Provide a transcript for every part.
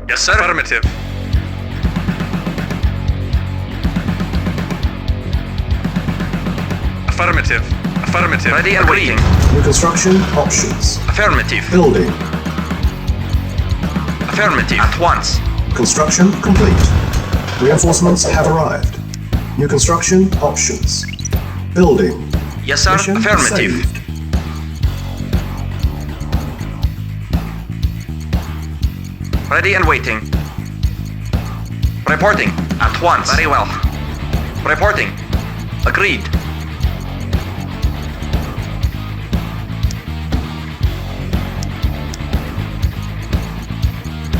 Yes, sir. Affirmative. Affirmative. Affirmative. Ready and waiting. New construction options. Affirmative. Building. Affirmative. At once. Construction complete. Reinforcements have arrived. New construction options. Building. Yes, sir. Mission Affirmative. saved. Ready and waiting. Reporting. At once. Very well. Reporting. Agreed.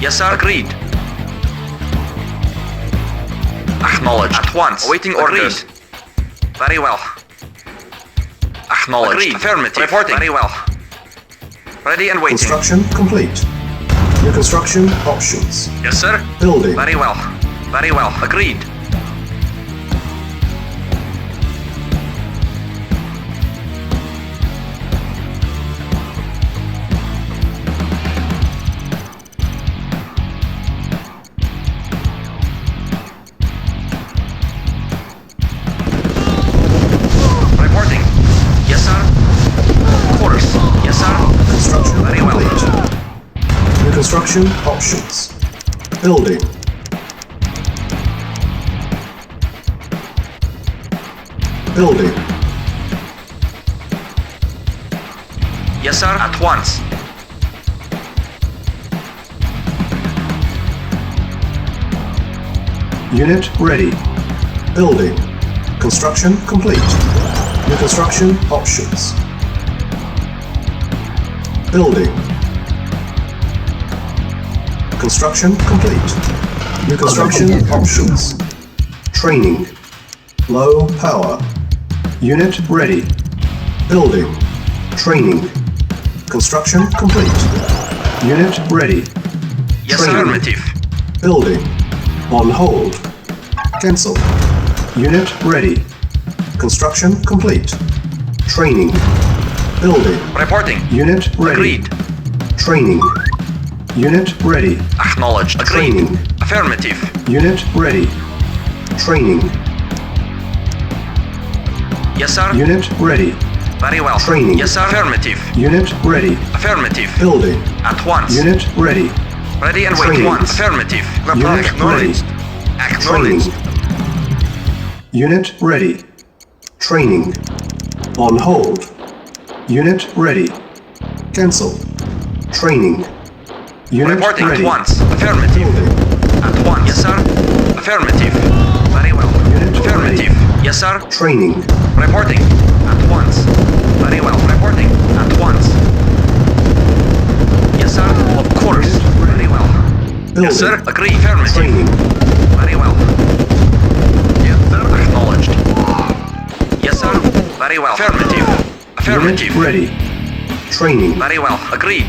Yes, sir. Agreed. Acknowledged. At once. Awaiting orders. Very well. Acknowledged. Agreed. Affirmative. Reporting. Very well. Ready and waiting. Construction complete. New construction options. Yes, sir. Building. Very well. Very well. Agreed. Reporting. Yes, sir. Of course. Yes, sir. Construction Very well. complete. New construction options. Building. Building. Yes, sir. At once. Unit ready. Building. Construction complete. New construction options. Building. Construction complete. New construction options. Training. Low power. Unit ready. Building. Training. Construction complete. Unit ready. Yes, Training. affirmative. Building. On hold. Cancel. Unit ready. Construction complete. Training. Building. Reporting. Unit ready. Agreed. Training. Unit ready. Acknowledged. Agreed. Training. Affirmative. Unit ready. Training. Yes, sir. Unit ready. Very well. Training. Yes, sir. Affirmative. Unit ready. Affirmative. Building. At once. Unit ready. Ready and Training. waiting. Once. Affirmative. Unit ready. Training. Acknowledged. Unit ready. Training. On hold. Unit ready. Cancel. Training. Unit Reporting ready. at once. Affirmative. Building. At once. Yes, sir. Affirmative. Very well. Unit Affirmative. Yes, sir. Training. Reporting. At once. Very well. Reporting. At once. Yes, sir. Of course. Very well. Building. Yes, sir. Agree. Affirmative. Training. Very well. Yes, sir. Acknowledged. Yes, sir. Very well. Affirmative. Affirmative. Unit ready. Training. Very well. Agreed.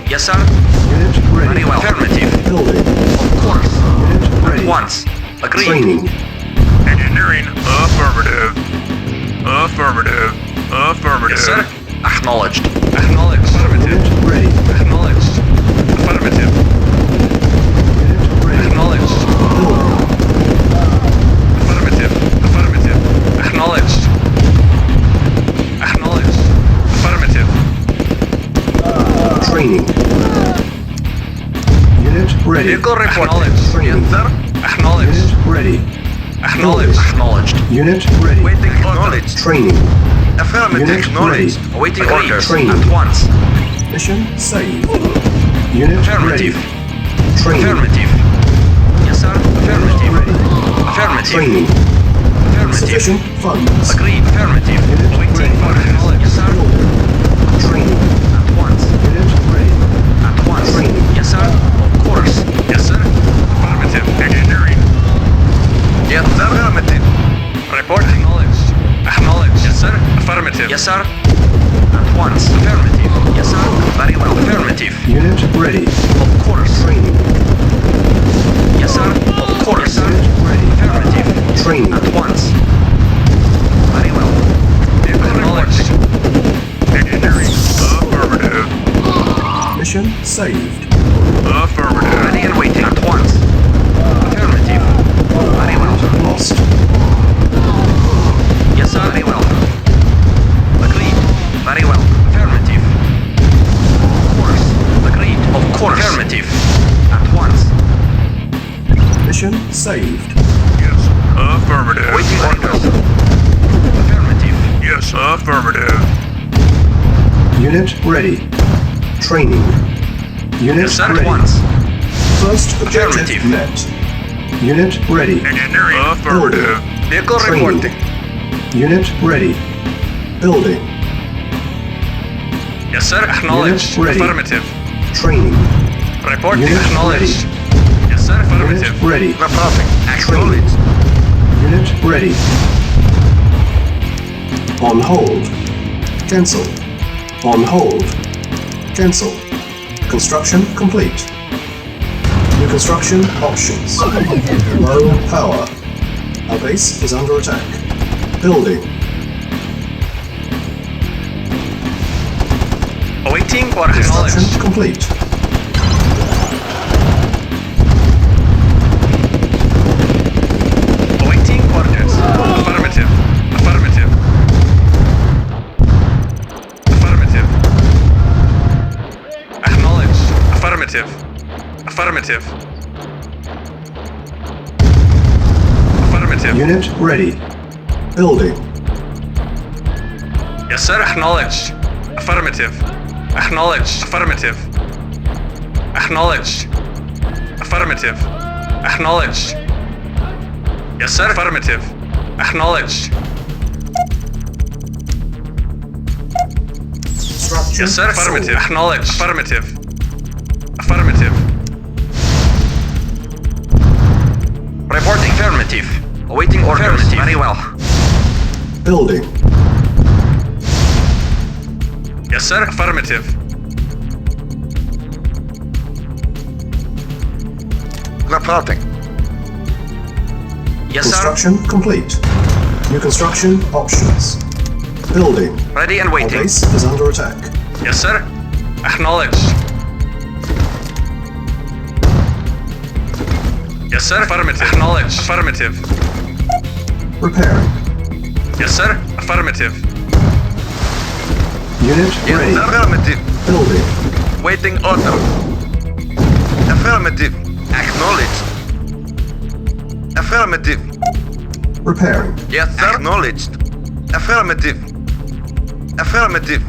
Yes, sir. Unit ready. Very well. Affirmative. Building. Of course. Unit At ready. once. Agreed. Training. Engineering. Affirmative. Affirmative. Affirmative. Yes, sir. Acknowledged. Acknowledged. Affirmative. Unit ready. Acknowledged. Affirmative. Unit ready. Acknowledged. Building. Affirmative. Affirmative. Acknowledged. Acknowledged. Affirmative. Training. Unit ready. Vehicle report. Acknowledged. Training. Yes, sir. Acknowledged. Unit ready. Acknowledged. Acknowledged. Unit ready. Waiting acknowledged. Training. Affirmative. Unit Acknowledged. Awaiting Order. orders. Training. At once. Mission saved. Unit Affirmative. ready. Training. Affirmative. Yes, sir. Affirmative. Ready. Affirmative. Training. Affirmative. Sufficient funds. Agreed. Affirmative. Unit Waiting ready. for acknowledged. Yes, sir. Training. At once. Unit ready. At once. Training. Yes, sir. Of course. Yes, sir. Affirmative. Engineering. Yes, sir. Affirmative. Report. Acknowledged. Acknowledged. Yes, sir. Affirmative. Yes, sir. At once. Affirmative. Yes, sir. Very well. Affirmative. Unit ready. Of course. Training. Yes, sir. Of course, sir. Unit ready. Affirmative. Training. At once. Very well. Acknowledged. Engineering. Affirmative. Mission saved. saved. Affirmative. Ready and waiting at once. Affirmative. Very well. Lost. Yes, sir. Very well. Agreed. Very well. Affirmative. Of course. Agreed. Of course. Affirmative. At once. Mission saved. Yes. Affirmative. Waiting orders. Affirmative. Yes. Affirmative. Unit ready. Training. Unit Yes, sir. At ready. once. First objective Affirmative. met. Unit ready. Engineering. Affirmative. Vehicle Training. reporting. Unit ready. Building. Yes, sir. Acknowledged. Unit ready. Affirmative. Training. Reporting. Unit Acknowledged. Yes, sir. Unit Affirmative. ready. Reporting. Acknowledged. Unit ready. On hold. Cancel. On hold. Cancel. Construction complete. New construction options. Low power. Our base is under attack. Building. Awaiting or Construction acknowledged. complete. Awaiting orders. Affirmative. Affirmative. Affirmative. Acknowledged. Affirmative. Affirmative. Affirmative. Unit ready. Building. Yes, sir. Acknowledged. Affirmative. Acknowledged. Affirmative. Acknowledged. Affirmative. Acknowledged. Yes, sir. Affirmative. Acknowledged. Structure Yes, sir. sold. Affirmative. Acknowledged. Affirmative. Affirmative. Reporting. Affirmative. Awaiting orders. Very well. Building. Yes, sir. Affirmative. Reporting. Yes, sir. Construction complete. New construction options. Building. Ready and Our waiting. base is under attack. Yes, sir. Acknowledged. Yes, sir. Affirmative. Acknowledged. Affirmative. Repairing. Yes, sir. Affirmative. Unit Yes, ready. sir. Affirmative. Building. Waiting order. Affirmative. Acknowledged. Affirmative. Repairing. Yes, sir. Acknowledged. Affirmative. Affirmative.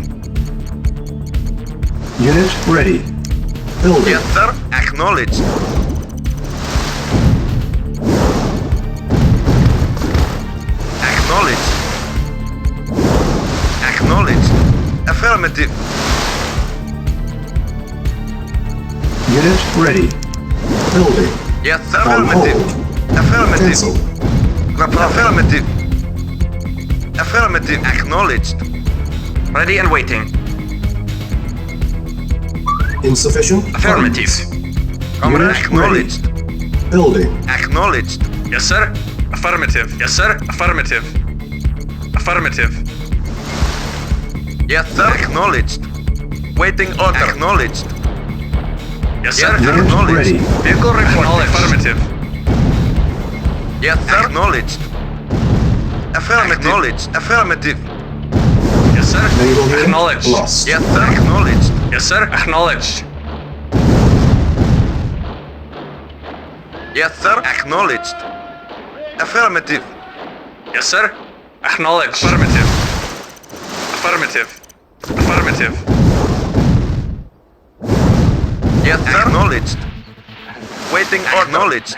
Unit ready. Building. Yes, sir. Acknowledged. Acknowledged. Acknowledged. Affirmative. Unit ready. Building. Yes, sir. On Affirmative. hold. Affirmative. Cancel. Affirmative. Affirmative. Acknowledged. Ready and waiting. Insufficient. Affirmative. funds. Comrade. Unit Acknowledged. ready. Building. Acknowledged. Yes, sir. Affirmative. Yes, sir. Affirmative. Affirmative. Yes, sir. Acknowledged. Waiting order. Acknowledged. Yes, sir. Yes, Unit Acknowledged. ready. Vehicle report. Affirmative. Yes, sir. Acknowledged. Affirmative. Acknowledged. Affirmative. Yes, sir. Naval unit Acknowledged. lost. Yes, sir. Acknowledged. Yes, sir. Acknowledged. Yes, sir. Acknowledged. Affirmative. Yes, sir. Acknowledged. Affirmative. Affirmative. Affirmative. Yes, sir. Acknowledged. Waiting order. Acknowledged.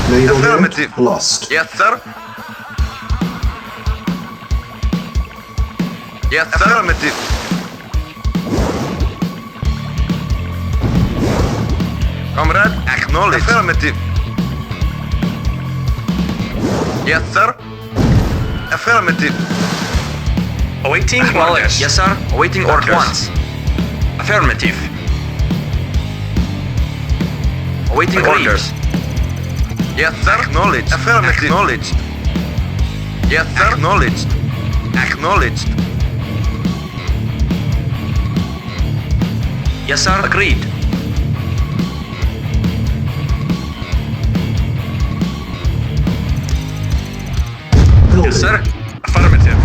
Naval Affirmative. unit lost. Yes, sir. Yes, sir. Affirmative. Comrade, acknowledge. Affirmative. Yes, sir. Affirmative. Awaiting Acknowledged. orders. Yes, sir. Awaiting orders. At Once. Affirmative. Awaiting Agreed. orders. Yes, sir. Acknowledged. Affirmative. Acknowledged. Yes, sir. Acknowledged. Acknowledged. Yes, sir. Agreed. Building. Yes, sir. Affirmative.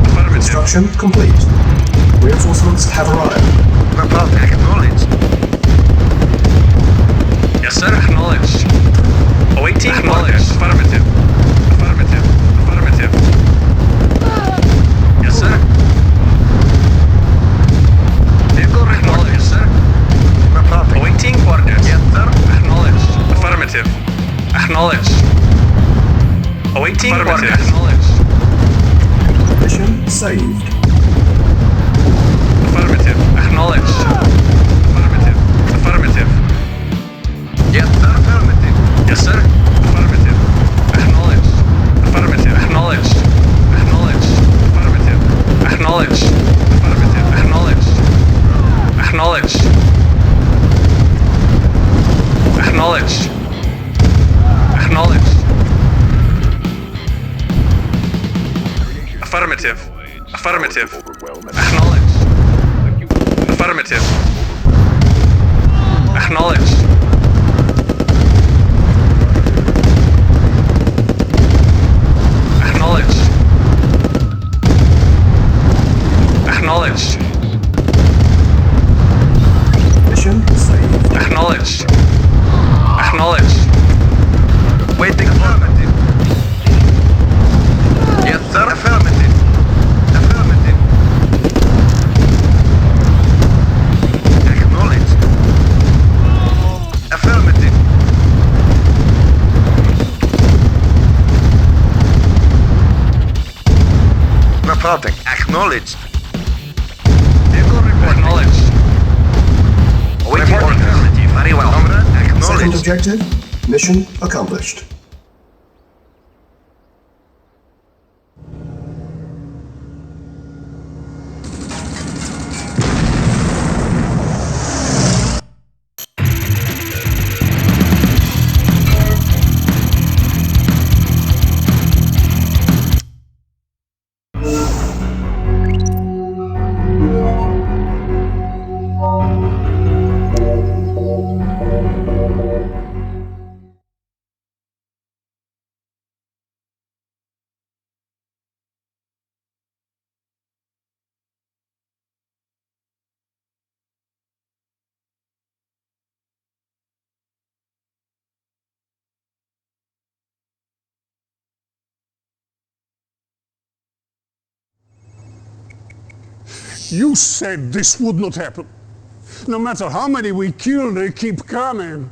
Affirmative. Construction complete. Reinforcements have arrived. Reporting. Acknowledged. Yes, sir. Acknowledged. Awaiting orders. Affirmative. Affirmative. Affirmative. Yes, sir. Vehicle acknowledged. Yes, sir. Reporting. Awaiting orders. Yes, sir. Acknowledged. Affirmative. Acknowledged. Awaiting orders. Acknowledged. Mission saved. Affirmative. Acknowledged. Affirmative. Affirmative. Yes, sir. Affirmative. Yes, sir. Affirmative. Acknowledged. Affirmative. Acknowledged. Acknowledged. Affirmative. Acknowledged. Affirmative. Acknowledged. Acknowledged. Acknowledged. Acknowledged. Affirmative. Affirmative. Acknowledged. Affirmative. Acknowledged. Acknowledged. Acknowledged. Mission saved. Acknowledged. Acknowledged. Waiting. Affirmative. Yes, sir. Affirmative. Affirmative. Acknowledged. Affirmative. Reporting. Acknowledged. Vehicle report. Acknowledged. Awaiting Reporting. orders. Affirmative. Very well. Comrade. Second Acknowledged. objective. Mission accomplished. You said this would not happen. No matter how many we kill, they keep coming.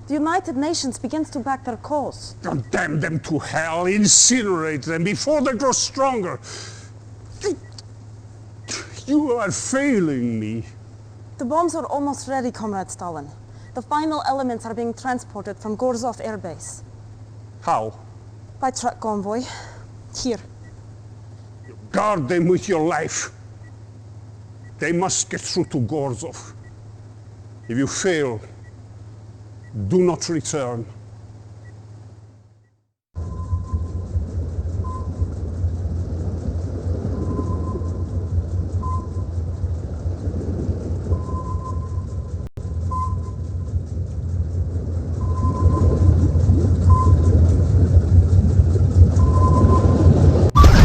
The United Nations begins to back their cause. Condemn them to hell, incinerate them before they grow stronger. You are failing me. The bombs are almost ready, Comrade Stalin. The final elements are being transported from Gorzov Air Base. How? By truck convoy. Here. Guard them with your life. They must get through to Gorzov. If you fail, do not return.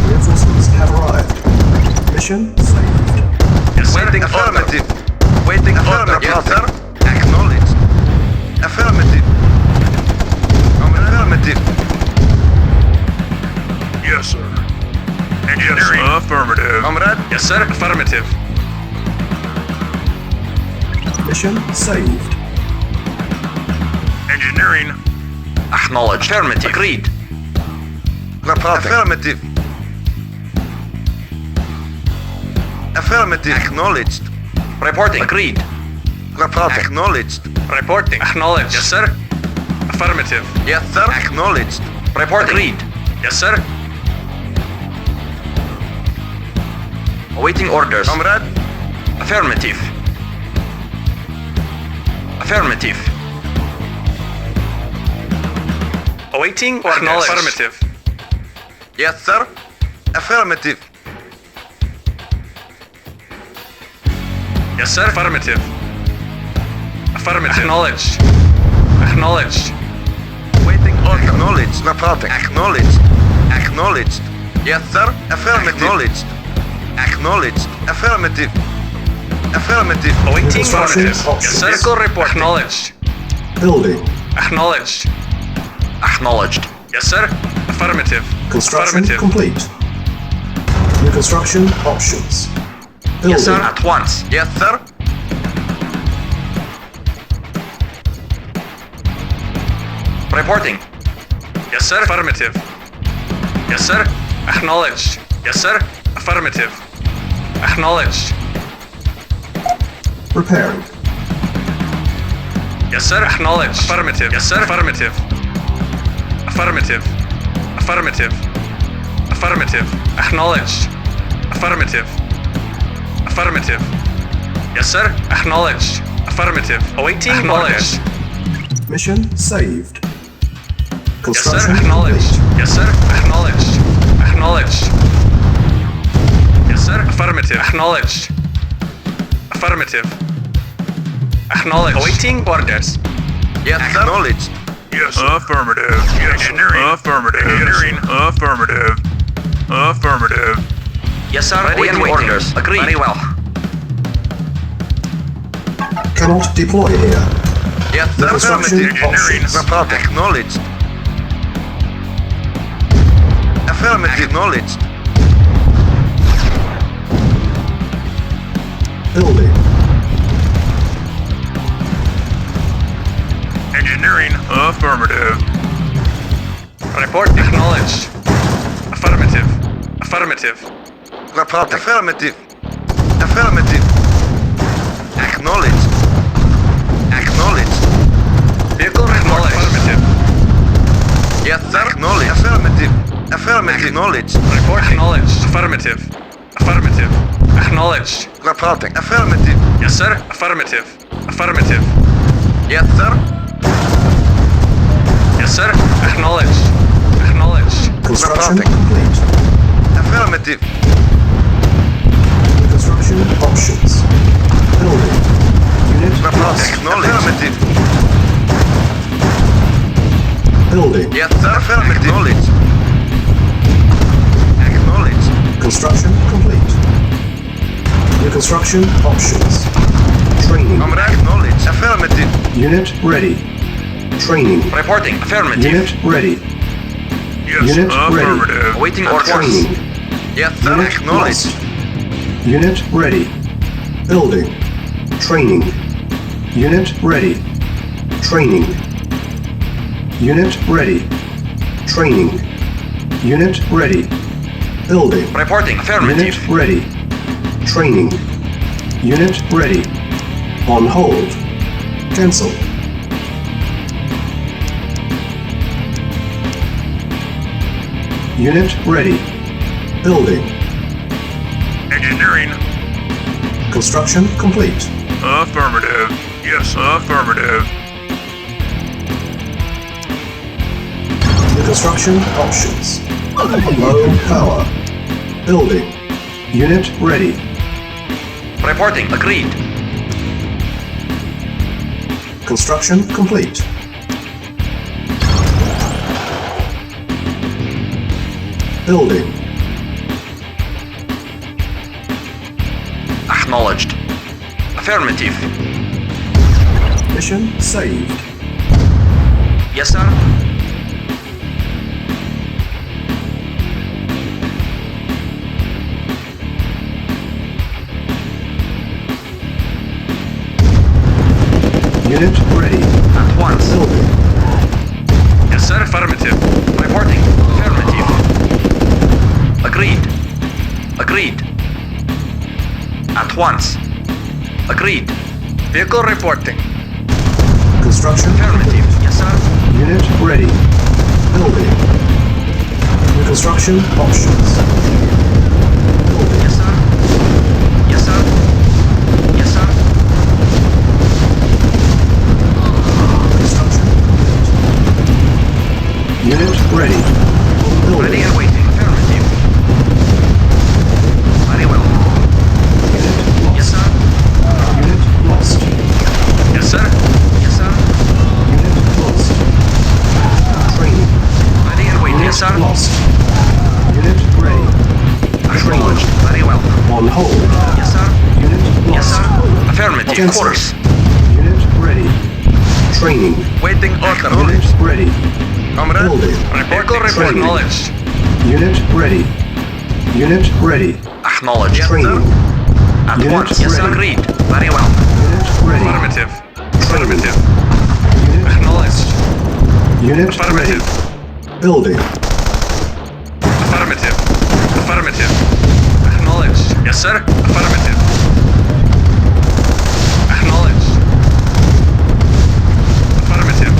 Reinforcements have arrived. Mission saved. Yes, sir. Waiting affirmative. Waiting affirmative. Yes, sir. Acknowledged. Affirmative. Affirmative. Yes, sir. Engineering. Yes, affirmative. Comrade. Yes, sir. Affirmative. Mission saved. Engineering. Acknowledged. Affirmative. Agreed. Reporting. Affirmative. Affirmative. Acknowledged. Reporting. Agreed. Reporting. Acknowledged. Reporting. Acknowledged. Yes, sir. Affirmative. Yes, sir. Acknowledged. Report. Agreed. Yes, sir. Awaiting orders. Comrade. Affirmative. Affirmative. Awaiting orders. Acknowledged. Affirmative. Yes, sir. Affirmative. Yes, sir. Affirmative. Affirmative. Acknowledged. Acknowledged. Waiting order. Acknowledged. Reporting. Acknowledged. Acknowledged. Yes, sir. Affirmative. Acknowledged. Acknowledged. Affirmative. Affirmative. Awaiting Construction orders. Yes, options. sir. Vehicle report. Acknowledged. Building. Acknowledged. Acknowledged. Yes, sir. Affirmative. Construction Affirmative. complete. New construction options. Building. Yes, sir. At once. Yes, sir. Reporting. Yes, sir. Affirmative. Yes, sir. Acknowledged. Yes, sir. Affirmative. Acknowledged. Repairing. Yes, sir. Acknowledged. Affirmative. Yes, sir. Affirmative. Affirmative. Affirmative. Affirmative. Acknowledged. Affirmative. Affirmative. Yes, sir. Acknowledged. Affirmative. Awaiting orders. Mission saved. Yes, sir. Construction Acknowledged. complete. Yes, sir. Acknowledged. Acknowledged. Yes, sir. Affirmative. Acknowledged. Affirmative. Acknowledged. Awaiting orders. Yes, sir. Acknowledged. Yes, affirmative. Yes, engineering. Affirmative. Engineering. Affirmative. Affirmative. Yes, sir. Ready and Awaiting waiting. orders. Agreed. Very well. Cannot deploy here. Yes, sir. Construction Affirmative. options. Report. Acknowledged. Affirmative. Acknowledged. Building. Engineering. Affirmative. Report acknowledged. Affirmative. Affirmative. Report. Affirmative. Affirmative. Acknowledged. Acknowledged. Vehicle acknowledged. Affirmative. Yes, sir. Acknowledged. Affirmative. Affirmative. Acknowledged. Report acknowledged. Affirmative. Affirmative. Acknowledged. Reporting. Affirmative. Yes, sir. Affirmative. Affirmative. Yes, sir. Yes, sir. Acknowledged. Acknowledged. Construction Reporting. complete. Affirmative. New construction options. Building. Unit Reporting. lost. Acknowledged. Affirmative. Building. Yes, sir. Affirmative. Acknowledged. Acknowledged. Construction complete. New construction options. Training. Comrade. Acknowledged. Affirmative. Unit ready. Training. Reporting. Affirmative. Unit ready. Yes, Unit ready. affirmative. Awaiting orders. Training. Yes, sir. Unit Acknowledged. lost. Unit ready. Building. Training. Unit ready. Training. Unit ready. Training. Unit ready. Building. Reporting. Affirmative. Unit ready. Training. Unit ready. On hold. Cancel. Unit ready. Building. Engineering. Construction complete. Affirmative. Yes, affirmative. New construction options. Low power. Building. Unit ready. Reporting. Agreed. Construction complete. Building. Acknowledged. Affirmative. Mission saved. Yes, sir. Unit ready. At once. Building. Yes, sir. Affirmative. Reporting. Affirmative. Agreed. Agreed. At once. Agreed. Vehicle reporting. Construction Affirmative. complete. Yes, sir. Unit ready. Building. New construction options. Building. Yes, sir. Yes, sir. Yes, sir. Construction complete. Unit ready. Building. Ready and waiting. Affirmative. Very well. Unit lost. Yes, sir. Unit lost. Yes, sir. Cancel. course. Unit ready. Training. Waiting order. Unit ready. Comrade. Building. Vehicle report Training. acknowledged. Unit ready. Unit ready. Acknowledged. Training. At Unit once. Yes, sir. ready. Agreed. Very well. Unit ready. Affirmative. Training. Affirmative. Unit, Acknowledged. unit ready. Affirmative. Building. Affirmative. Affirmative. Acknowledged. Yes, sir. Affirmative. Acknowledged. Affirmative.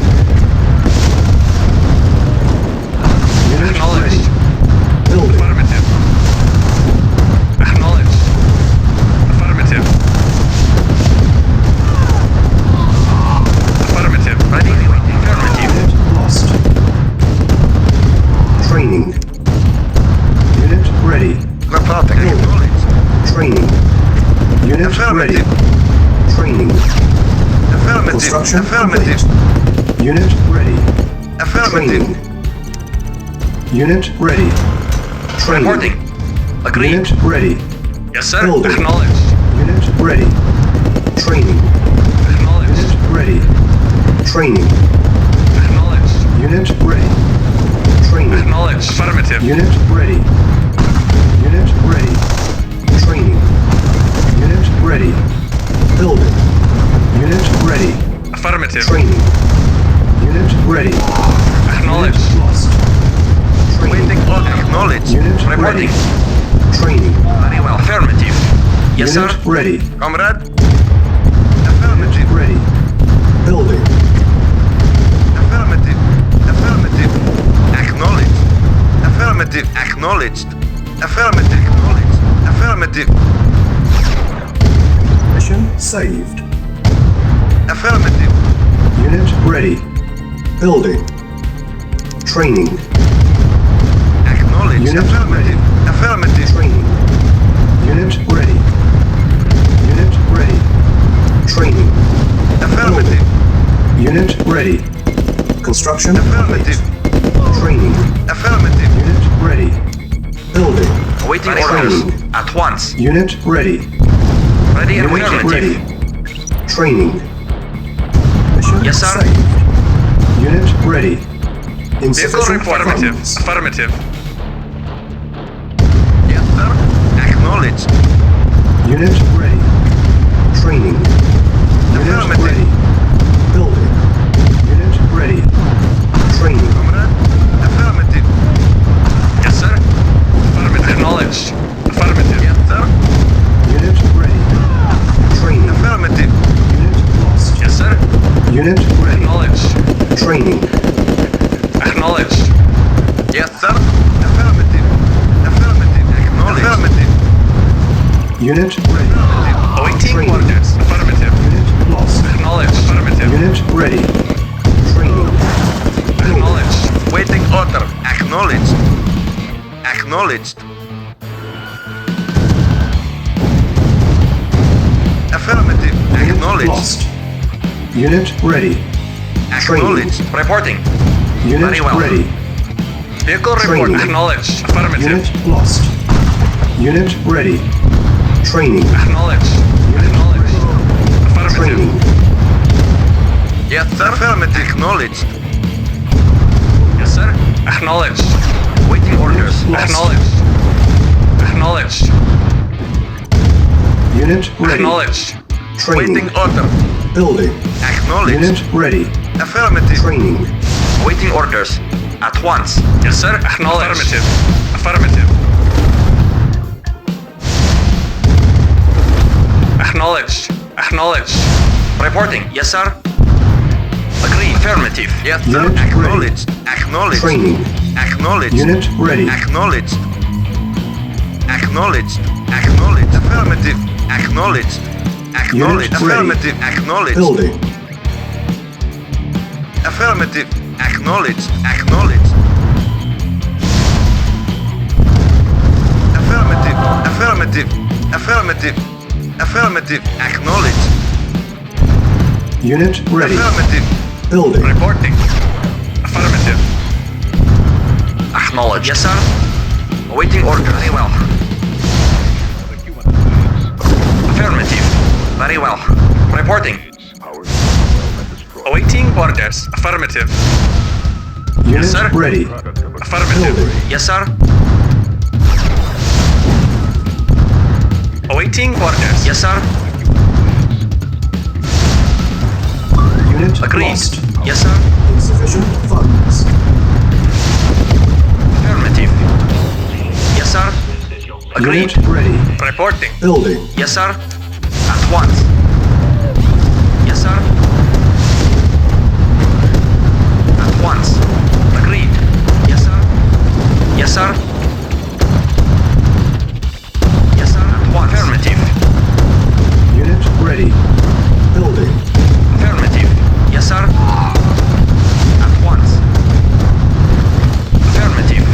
Unit Acknowledged. ready. Building. Affirmative. Acknowledged. Affirmative. Affirmative. Ready? Affirmative. Unit lost. Training. Unit ready. Reporting. Acknowledged. Training. Unit ready. Affirmative. Training. Affirmative. Construction Affirmative. complete. Unit ready. Affirmative. Training. Unit ready. Training. Reporting. Agreed. Unit ready. Yes, sir. Building. Acknowledged. Unit ready. Training. Acknowledged. Unit ready. Training. Acknowledged. Unit ready. Training. Acknowledged. Affirmative. Unit ready. Unit ready. Training. Unit ready. Building. Unit ready. Affirmative. Training. Unit ready. Acknowledged. Unit lost. Training. Waiting order. Acknowledged. Unit Reporting. ready. Training. Very well. Affirmative. Yes, Unit sir. ready. Comrade. Unit Affirmative. ready. Building. Affirmative. Affirmative. Acknowledged. Affirmative. Acknowledged. Affirmative. Acknowledged. Affirmative. Mission saved. Affirmative. Unit ready. Building. Training. Acknowledged. Unit Affirmative. Affirmative. Training. Unit ready. Unit ready. Training. Affirmative. Unit ready. Construction Affirmative. complete. Training. Affirmative. Unit ready. Building. Awaiting Very orders. well. At once. Unit ready. Ready and Unit waiting. ready. Training. Mission Yes, sir. saved. Unit ready. Vehicle Insufficient report. Affirmative. funds. Affirmative. Yes, sir. Acknowledged. Unit ready. Training. Unit Affirmative. ready. Building. Unit ready. Training. Comrade. Affirmative. Yes, sir. Affirmative. Acknowledged. Affirmative. Yes, sir. Unit ready. Training. Affirmative. Unit lost. Yes, sir. Unit ready. Acknowledged. Training. Acknowledged. Yes, sir. Affirmative. Affirmative. Acknowledged. Affirmative. Unit ready. Awaiting Training. orders. Affirmative. Unit lost. Acknowledged. Affirmative. Unit ready. Training. Acknowledged. Waiting order. Acknowledged. Acknowledged. Affirmative. Unit Acknowledged. lost. Unit ready. Acknowledged. Reporting. Unit Very well. ready. Vehicle report. Training. Acknowledged. Affirmative. Unit lost. Unit ready. Training. Acknowledged. Unit Acknowledged. ready. Affirmative. Training. Yes, sir. Affirmative. Acknowledged. Yes, sir. Acknowledged. Waiting orders. Lost. Acknowledged. Acknowledged. Unit ready. Acknowledged. Training. Waiting order. Building. Acknowledged. Unit ready. Affirmative. Training. Waiting orders. At once. Yes, sir. Acknowledged. Affirmative. Affirmative. Acknowledged. Acknowledged. Reporting. Yes, sir. Agreed. Affirmative. Yes, sir. Unit ready. Acknowledged. Acknowledged. Training. Acknowledged. Unit ready. Acknowledged. Acknowledged. Acknowledged. Affirmative. Acknowledged. Acknowledged. Unit ready. Affirmative. Acknowledged. Building. Affirmative. Acknowledged. Acknowledged. Affirmative. Affirmative. Affirmative. Affirmative. Acknowledged. Unit ready. Affirmative. Building. Reporting. Affirmative. Acknowledged. Yes, sir. Awaiting order. Very well. Affirmative. Very well. Reporting. Awaiting orders. Affirmative. Unit sir. ready. Affirmative. Building. Yes, sir. Awaiting orders. Yes, sir. Unit Agreed. lost. Yes, sir. Insufficient funds. Affirmative. Yes, sir. Agreed. Unit ready. Reporting. Building. Yes, sir. At once. Yes, sir. At once. Agreed. Yes, sir. Yes, sir. Yes, sir. At once. Affirmative. Unit ready. Building. Affirmative. Yes, sir. At once. Affirmative.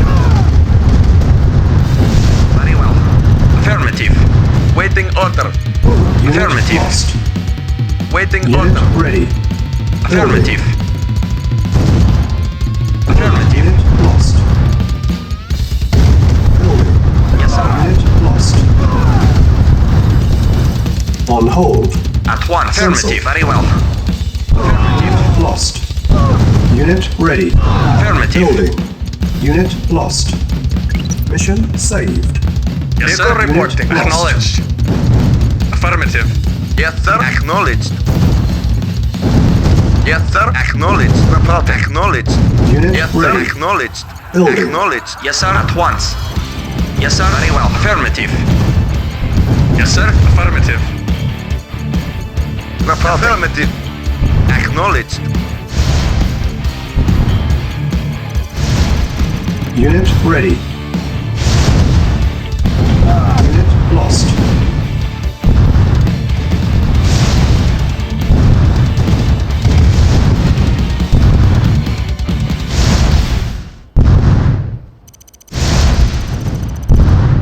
Very well. Affirmative. Waiting order. Unit Affirmative. lost. Waiting Unit order. ready. Affirmative. Affirmative. Unit lost. Building. Yes, sir. Unit lost. On hold. At once. Affirmative. Very well. Unit lost. Unit ready. Affirmative. Building. Unit lost. Mission saved. Yes, Yes, sir. sir. Reporting. Unit lost. Acknowledged. Affirmative. Yes, sir. Acknowledged. Yes, sir. Acknowledged. Report. Acknowledged. Unit Yes, sir. ready. Acknowledged. Building. Acknowledged. Yes, sir. At once. Yes, sir. Very well. Affirmative. Yes, sir. Affirmative. Report. Affirmative. Acknowledged. Unit ready. Unit lost.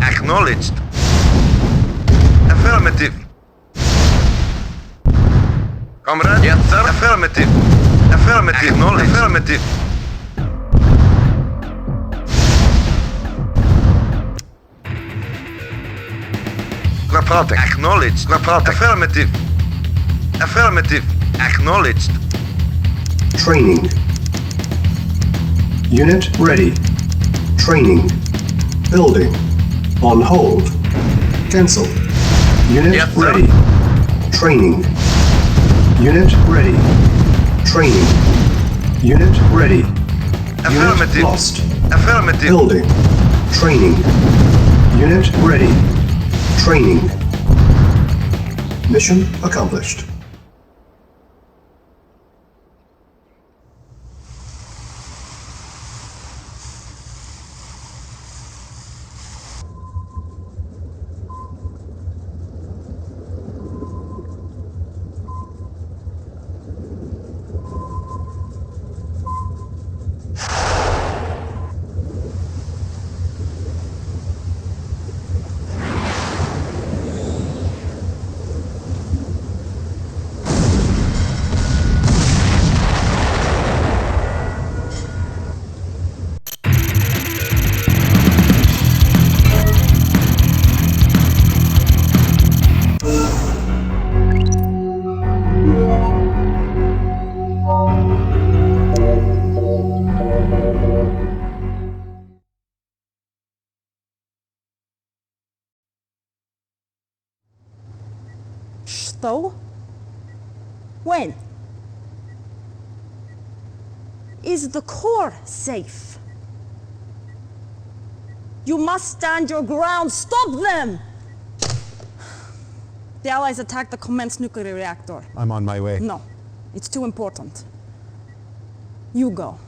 Acknowledged. Affirmative. Comrade? Yes, sir. Affirmative. Affirmative. Acknowledged. Affirmative. Reporting. Acknowledged. Reporting. Affirmative. Affirmative. Acknowledged. Training. Unit ready. Training. Building. On hold. Cancel. Unit Yes, sir. ready. Training. Unit ready. Training. Unit ready. Affirmative. Unit lost. Affirmative. Building. Training. Unit ready. Training. Mission accomplished. Though? When? Is the core safe? You must stand your ground. Stop them! The Allies attacked the command's nuclear reactor. I'm on my way. No, it's too important. You go.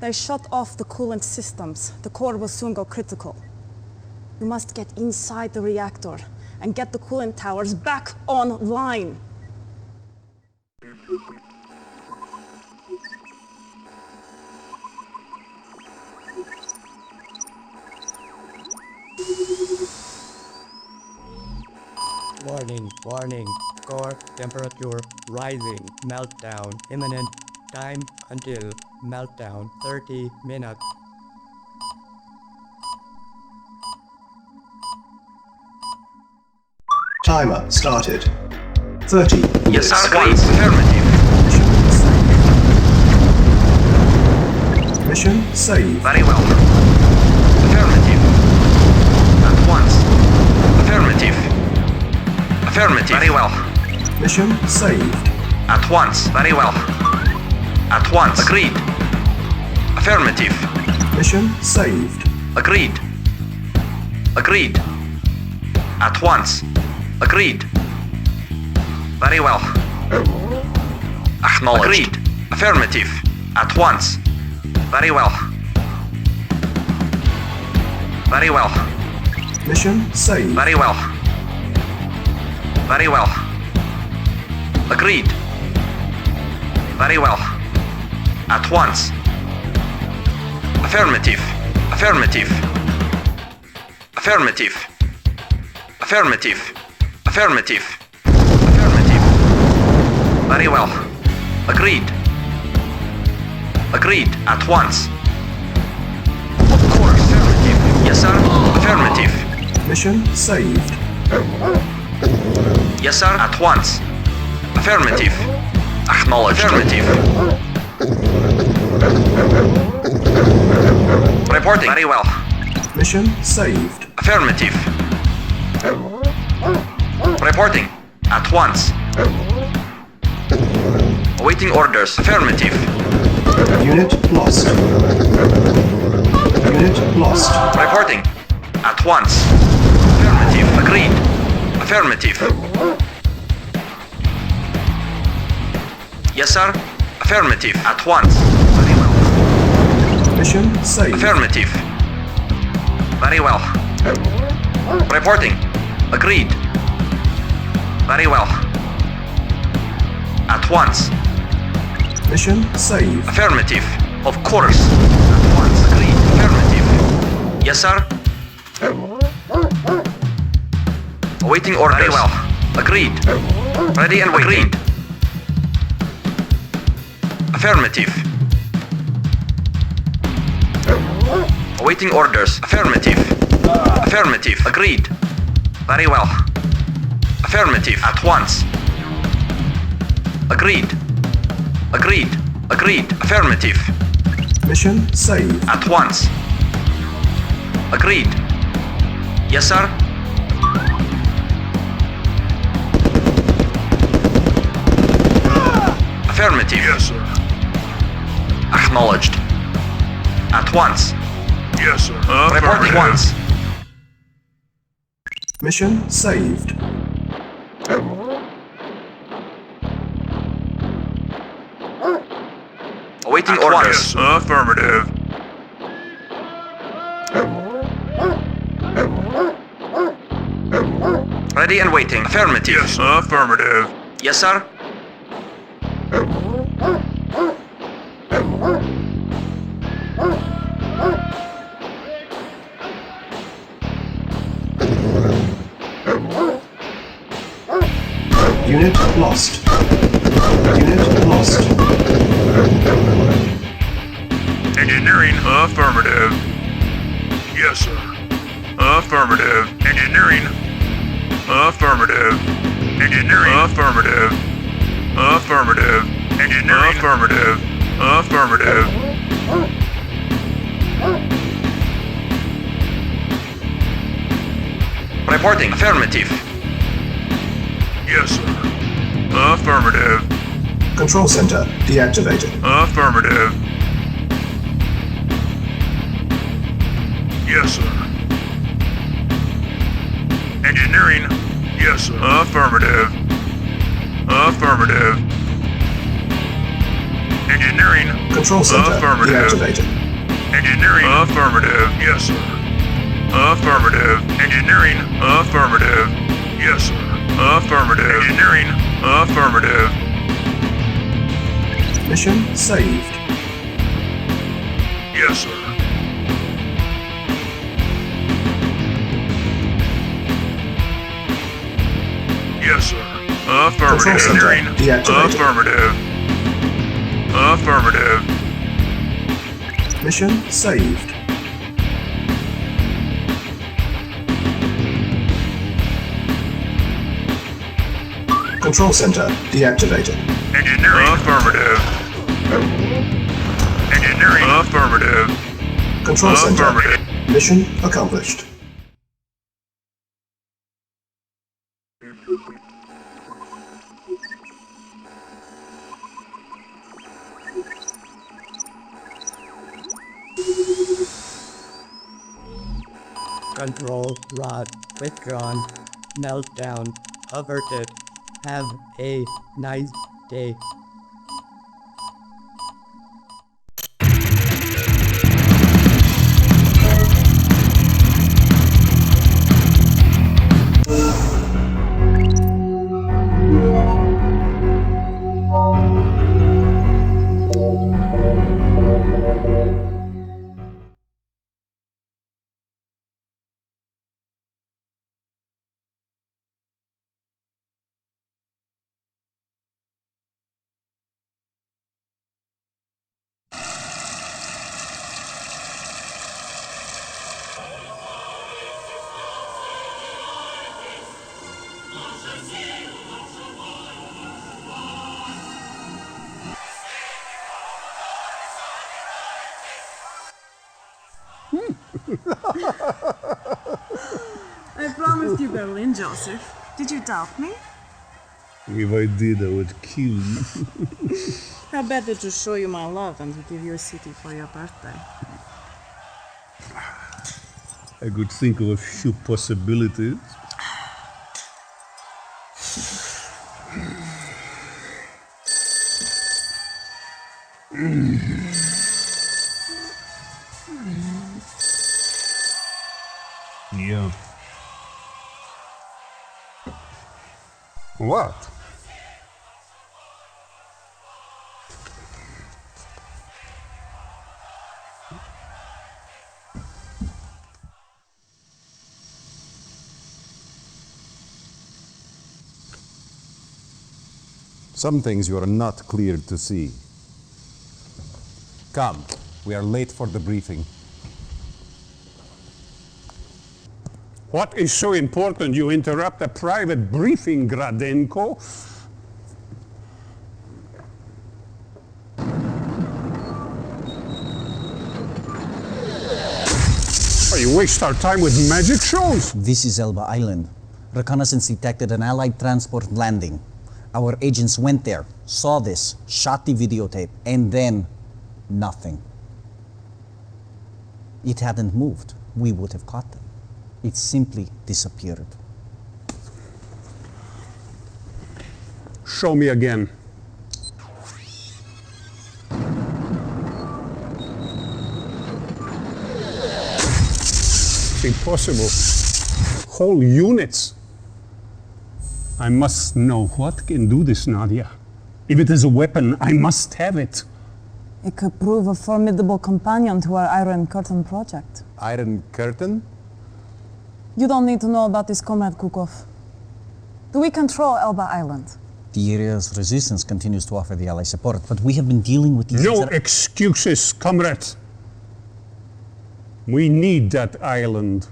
They shut off the coolant systems. The core will soon go critical. You must get inside the reactor and get the coolant towers back online. Warning, warning. Core temperature rising. Meltdown imminent. Time until meltdown 30 minutes. Timer started. 30 Yes, minutes. sir. Agreed. Affirmative. Mission saved. Very well. Affirmative. At once. Affirmative. Affirmative. Very well. Mission saved. At once. Very well. At once. Agreed. Affirmative. Mission saved. Agreed. Agreed. At once. Agreed. Very well. Acknowledged. Agreed. Affirmative. At once. Very well. Very well. Mission saved. Very well. Very well. Agreed. Very well. At once. Affirmative. Affirmative. Affirmative. Affirmative. Affirmative. Affirmative. Very well. Agreed. Agreed. At once. Of course. Affirmative. Yes, sir. Affirmative. Mission saved. Yes, sir. At once. Affirmative. Acknowledged. Affirmative. Reporting. Very well. Mission saved. Affirmative. Reporting. At once. Awaiting orders. Affirmative. Unit lost. Unit lost. Reporting. At once. Affirmative. Agreed. Affirmative. Yes, sir. Affirmative. At once. Very well. Mission saved. Affirmative. Very well. Reporting. Agreed. Very well. At once. Mission saved. Affirmative. Of course. At once. Agreed. Affirmative. Yes, sir. Awaiting orders. Very well. Agreed. Ready and waiting. Agreed. Affirmative. Awaiting orders. Affirmative. Affirmative. Agreed. Very well. Affirmative. At once. Agreed. Agreed. Agreed. Affirmative. Mission saved. At once. Agreed. Yes, sir. Affirmative. Yes, sir. Acknowledged. At once. Yes, sir. Report at Affirmative. once. Mission saved. Awaiting Yes, orders. sir. Affirmative. Ready and waiting. Affirmative. Yes, sir. Affirmative. Yes, sir. Unit lost. Unit lost. Engineering. Affirmative. Yes, sir. Affirmative. Engineering. Affirmative. Engineering. Affirmative. Affirmative. Engineering. Affirmative. Affirmative. Reporting. Affirmative. Yes, sir. Affirmative. Control center deactivated. Affirmative. Yes, sir. Engineering. Yes, sir. Affirmative. Affirmative. Engineering. Control center Affirmative. deactivated. Engineering. Affirmative. Yes, sir. Affirmative. Engineering. Affirmative. Yes, sir. Affirmative. Engineering. Affirmative. Mission saved. Yes, sir. Yes, sir. Affirmative. Control center Engineering. deactivated. Affirmative. Affirmative. Mission saved. Control center deactivated. Engineering. Affirmative. Engineering. Affirmative. Control center. Affirmative. Mission accomplished. Control rod withdrawn. Meltdown averted. Have a nice day. I promised you Berlin, Joseph. Did you doubt me? If I did, I would kill you. How better to show you my love than to give you a city for your birthday? I could think of a few possibilities. Yeah. What? Some things you are not cleared to see. Come, we are late for the briefing. What is so important you interrupt a private briefing, Gradenko? Oh, you waste our time with magic shows? This is Elba Island. Reconnaissance detected an Allied transport landing. Our agents went there, saw this, shot the videotape, and then nothing. It hadn't moved. We would have caught them. It simply disappeared. Show me again. It's impossible. Whole units. I must know what can do this, Nadia. If it is a weapon, I must have it. It could prove a formidable companion to our Iron Curtain project. Iron Curtain? You don't need to know about this, Comrade Kukov. Do we control Elba Island? The area's resistance continues to offer the Allies support, but we have been dealing with these... No excuses, comrade. We need that island.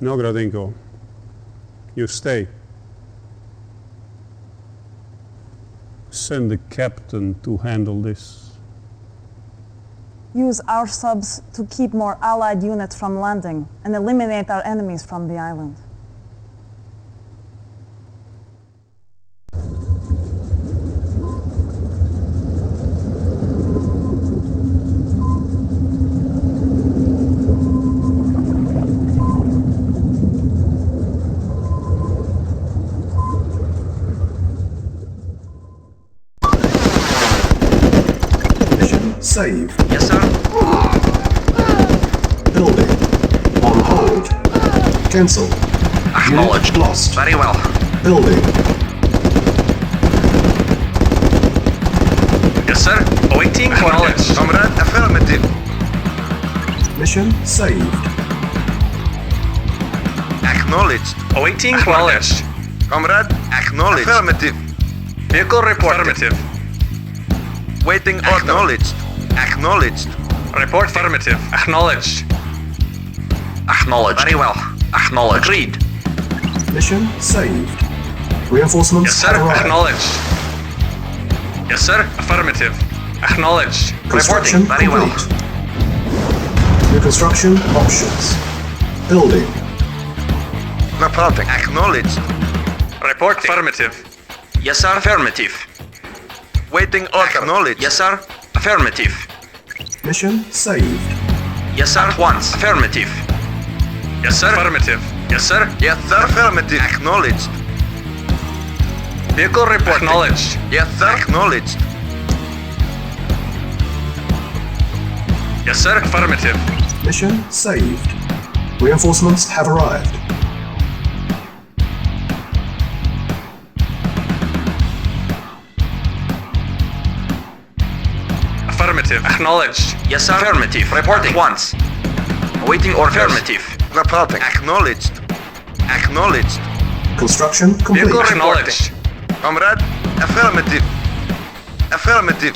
No, Gradenko. You stay. Send the captain to handle this. Use our subs to keep more Allied units from landing and eliminate our enemies from the island. Save. Yes, sir. Building. On hold. Cancel. Acknowledged. Unit lost. Very well. Building. Yes, sir. Awaiting coordinates. Comrade, affirmative. Mission saved. Acknowledged. Awaiting coordinates. Comrade, Acknowledged. affirmative. Vehicle reported. Affirmative. Waiting order. Acknowledged. Acknowledged. Report affirmative. Acknowledged. Acknowledged. Very well. Acknowledged. Agreed. Mission saved. Reinforcements Yes, sir. have arrived. Acknowledged. Yes, sir. Affirmative. Acknowledged. Construction Reporting. Very well. New construction options. Building. Reporting. Acknowledged. Reporting. Affirmative. Yes, sir. Affirmative. Waiting order. Acknowledged. Yes, sir. Affirmative. Mission saved. Yes, sir. At once. Affirmative. Yes, sir. Affirmative. Yes, sir. Yes, sir. Affirmative. Acknowledged. Vehicle report. Acknowledged. Yes, sir. Acknowledged. Yes, sir. Affirmative. Mission saved. Reinforcements have arrived. Affirmative. Acknowledged. Yes, sir. Affirmative. Reporting. At once. Awaiting orders. Affirmative. Reporting. Acknowledged. Acknowledged. Construction complete. Vehicle acknowledged. Comrade. Affirmative. Affirmative.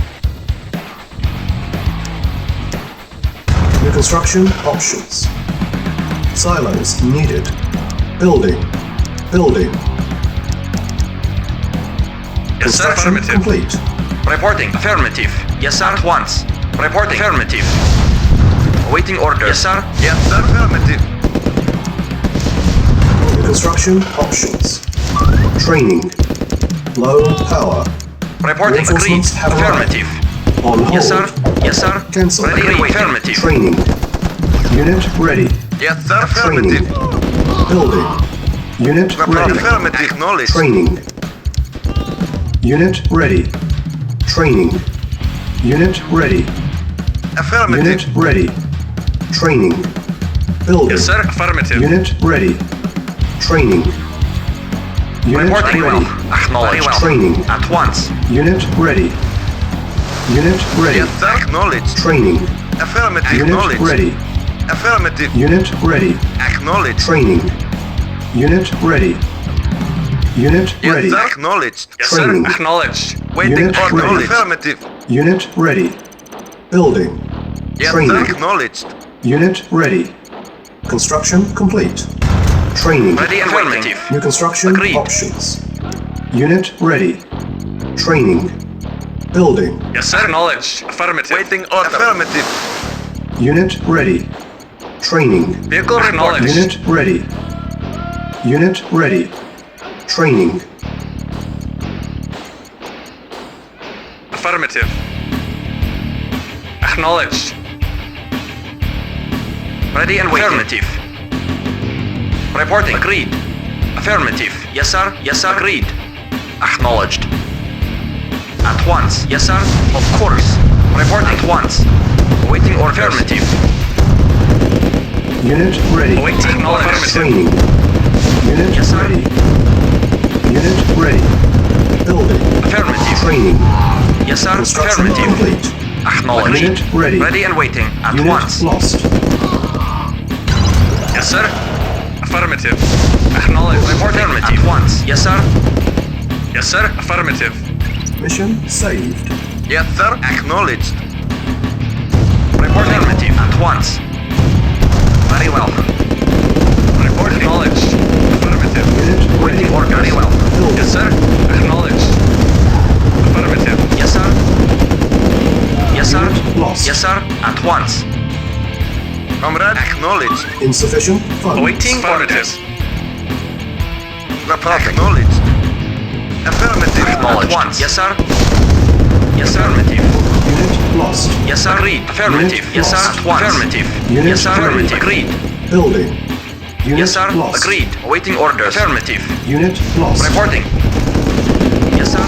New construction options. Silos needed. Building. Building. Yes, sir. Construction Affirmative. complete. Reporting. Affirmative. Yes, sir. At once. Reporting. Affirmative. Awaiting orders. Yes, sir. Yes, sir. Affirmative. New construction options. Training. Low power. Reporting. Agreed. Reinforcements have arrived. Affirmative. On hold. Yes, sir. Yes, sir. Cancel. Ready and waiting. Affirmative. Training. Unit ready. Yes, sir. Training. Affirmative. Building. Unit Report. ready. Affirmative. Acknowledged. Training. Unit ready. Training. Unit ready. Affirmative. Unit ready. Training. Building. Yes, sir. Affirmative. Unit ready. Training. Unit Reporting. ready. Acknowledged. Very well. Training. At once. Unit ready. Unit ready. Yes, sir. Acknowledged. Training. Affirmative. Unit Acknowledged. ready. Affirmative. Unit ready. Acknowledged. Training. Unit ready. Unit Yes, ready. sir. Acknowledged. Yes, Training. sir. Acknowledged. Waiting Unit order. ready. Affirmative. Unit ready. Building. Yes, Training. sir. Acknowledged. Unit ready. Construction complete. Training. Ready and affirmative. New construction Agreed. options. Unit ready. Training. Building. Yes, sir. Acknowledged. Affirmative. Waiting order. Affirmative. Unit ready. Training. Vehicle acknowledged. Unit ready. Unit ready. Training. Affirmative. Acknowledged. Ready and waiting. Affirmative. Reporting. Agreed. Affirmative. Yes, sir. Yes, sir. Agreed. Acknowledged. At once. Yes, sir. Of course. Reporting. At once. Awaiting orders. Affirmative. Unit ready. Awaiting orders. Training. Unit Yes, sir. ready. Unit ready. Building. Affirmative. Training. Yes, sir. Construction Affirmative. complete. Acknowledged. Unit ready. Ready and waiting. At Unit once. lost. Yes, sir. Affirmative. Acknowledged. Report affirmative. At once. Yes, sir. Yes, sir. Affirmative. Mission saved. Yes, sir. Acknowledged. Report affirmative. At once. Very well. Report acknowledged. Affirmative. Unit ready. Waiting order. Very well. Building. Yes, sir. Acknowledged. Affirmative. Yes, sir. Yes, sir. Unit lost. Yes, sir. At once. Comrade. Acknowledged. Insufficient funds. Awaiting orders. Report. Acknowledged. Affirmative. At once. Yes, sir. Yes, sir. Affirmative. Unit lost. Yes, sir. Agreed. Affirmative. Unit Yes, sir. lost. At once. Affirmative. Unit Yes, sir. ready. Affirmative. Agreed. Building. Unit Yes, sir. lost. Agreed. Awaiting orders. Affirmative. Unit lost. Reporting. Yes, sir.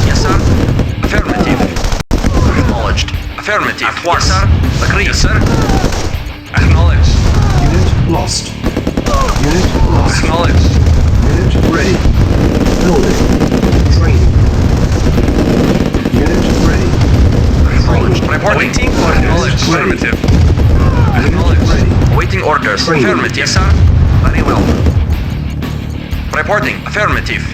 Yes, sir. Affirmative. Acknowledged. Affirmative. At once. Yes, sir. Agreed. Yes, sir. Acknowledged. Unit lost. Unit lost. Acknowledged. Unit ready. Building. Training. Unit ready. Acknowledged. Reporting. Awaiting orders. Acknowledged. Ready. Affirmative. Unit Acknowledged. ready. Awaiting orders. Training. Affirmative. Yes, sir. Very well. Reporting. Affirmative.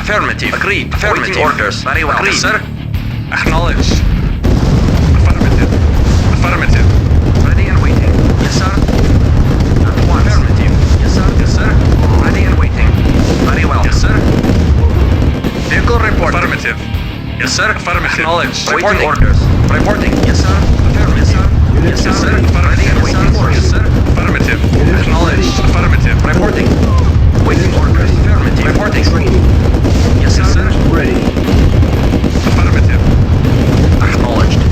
Affirmative. Agreed. Affirmative. Awaiting orders. Very well. Agreed. Yes, sir. Acknowledged. Affirmative. Affirmative. Ready and waiting. Yes, sir. At once. Affirmative. Yes, sir. Yes, sir. Ready and waiting. Affirmative. Yes, sir. Affirmative. Acknowledged. Reporting. Waiting orders. Reporting. Yes, sir. Affirmative. Yes, sir. Yes, sir. Yes, sir. Ready and waiting orders. Yes, sir. Affirmative. Acknowledged. Affirmative. Reporting. Waiting orders. Affirmative. Reporting. Training. Yes, Yes, sir. sir. Ready. Affirmative. Acknowledged.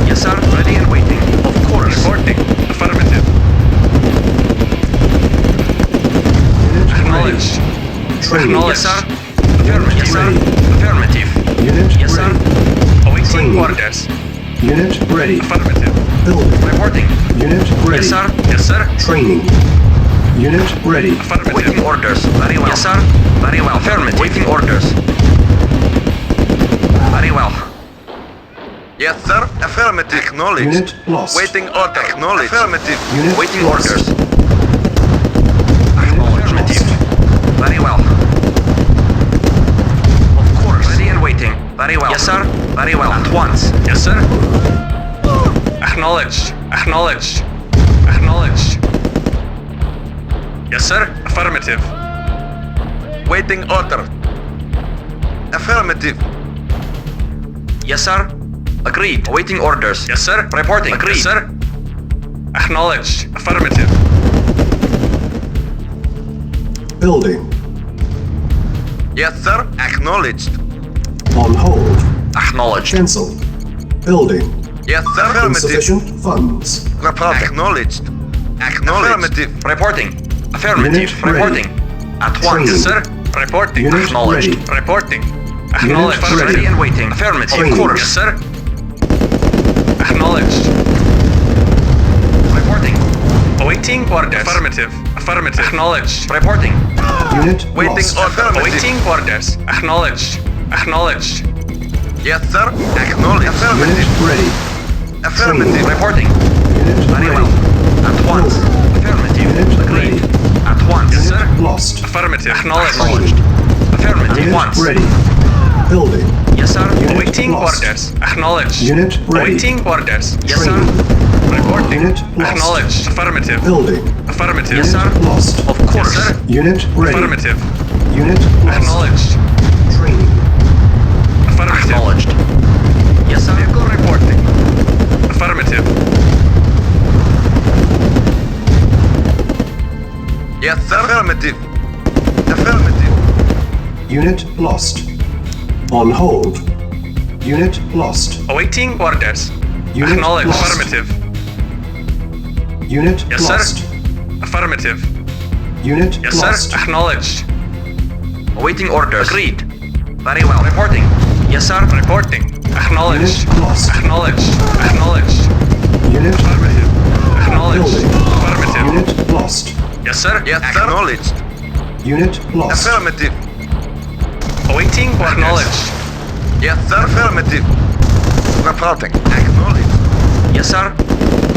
Yes, sir. Ready and waiting. Of course. Reporting. Affirmative. Unit Acknowledged. ready. Training. Yes, sir. Affirmative. Yes, sir. Ready. Affirmative. Unit Yes, sir. ready. Awaiting Training. orders. Unit ready. Affirmative. Building. Reporting. Unit ready. Yes, sir. Yes, sir. Training. Unit ready. Affirmative. Waiting orders. Very well. Yes, sir. Very well. Affirmative. Waiting orders. Very well. Yes, sir. Affirmative. Acknowledged. Unit lost. Waiting order. Acknowledged. Affirmative. Unit Waiting lost. orders. Affirmative. Very well. Of course. Ready and waiting. Very well. Yes, sir. Very well. At once. Yes, sir. Acknowledged. Acknowledged. Acknowledged. Yes, sir. Affirmative. Waiting order. Affirmative. Yes, sir. Agreed. Waiting orders. Yes, sir. Reporting. Agreed. Yes, sir. Acknowledged. Affirmative. Building. Yes, sir. Acknowledged. On hold. Acknowledged. Cancel. Building. Yes, sir. Affirmative. Insufficient funds. Reporting. Acknowledged. Acknowledged. Affirmative. Reporting. Affirmative. Unit ready. Reporting. At once. Training. Yes, sir. Reporting. Unit Acknowledged. ready. Reporting. Acknowledged. Unit Ready and waiting. Affirmative. Training. Of course. Yes, sir. Acknowledged. Reporting. Awaiting orders. Affirmative. Affirmative. Acknowledged. Reporting. Unit Waiting lost. order. Affirmative. Awaiting orders. Acknowledged. Acknowledged. Yes, sir. Acknowledged. Unit Affirmative. ready. Affirmative. Reporting. Unit Very ready. well. At once. Affirmative. Unit Agreed. ready. At once. Yes, sir. Lost. Affirmative. Acknowledged. Acknowledged. Affirmative. Unit Once. ready. Building. Yes, sir. Unit Awaiting lost. orders. Acknowledged. Unit ready. Awaiting orders. Yes, sir. Training. Reporting. Unit lost. Acknowledged. Affirmative. Building. Affirmative. Yes, sir. Lost. Of course. Yes, sir. Unit ready. Affirmative. Unit lost. Acknowledged. Training. Affirmative. Acknowledged. Yes, sir. Vehicle reporting. Affirmative. Yes, sir. Affirmative. Affirmative. Unit lost. On hold. Unit lost. Awaiting orders. Unit Acknowledged. lost. Affirmative. Unit Yes, sir. lost. Affirmative. Unit Yes, lost. sir. Acknowledged. Awaiting orders. Agreed. Very well. Reporting. Yes, sir. Reporting. Acknowledged. Unit lost. Acknowledged. Acknowledged. Unit Affirmative. Acknowledged. Building. Affirmative. Unit lost. Yes, sir. Yes, sir. Acknowledged. Unit lost. Affirmative. Awaiting orders. Acknowledged. Yes, sir. Affirmative. Reporting. Acknowledged. Yes, sir.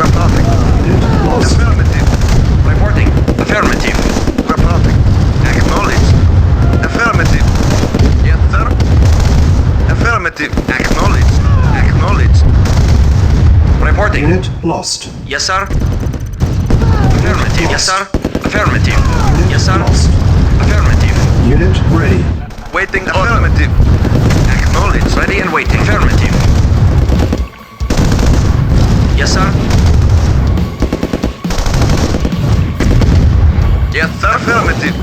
Reporting. Unit lost. Affirmative. Reporting. Affirmative. Reporting. Acknowledged. Affirmative. Yes, sir. Affirmative. Acknowledged. Acknowledged. Reporting. Unit lost. Yes, sir. Affirmative. Yes, sir. Affirmative. Yes, sir. Lost. Affirmative. Unit ready. Waiting. Affirmative. Acknowledged. Ready and waiting. Affirmative. Yes, sir. Yes, sir. Affirmative.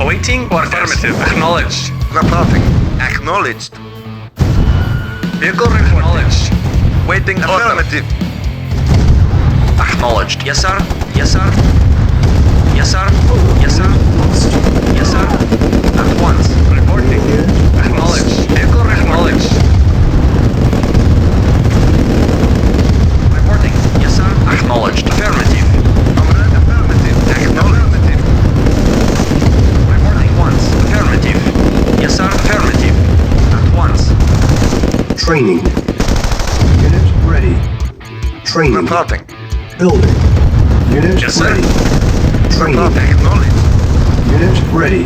Awaiting orders. Affirmative. Acknowledged. Reporting. Acknowledged. Vehicle acknowledged. Waiting. Affirmative. Acknowledged. Yes, sir. Yes, sir. Yes, sir. Yes, sir. Lost. Yes, sir. At once. Reporting. Acknowledged. Vehicle acknowledged. Reporting. Yes, sir. Acknowledged. Affirmative. Comrade. Affirmative. Acknowledged. Reporting once. Affirmative. Yes, sir. Affirmative. At once. Training. Unit ready. Training. Reporting. Building. Unit Yes, sir. ready. Training. Reporting. Acknowledged. Unit ready.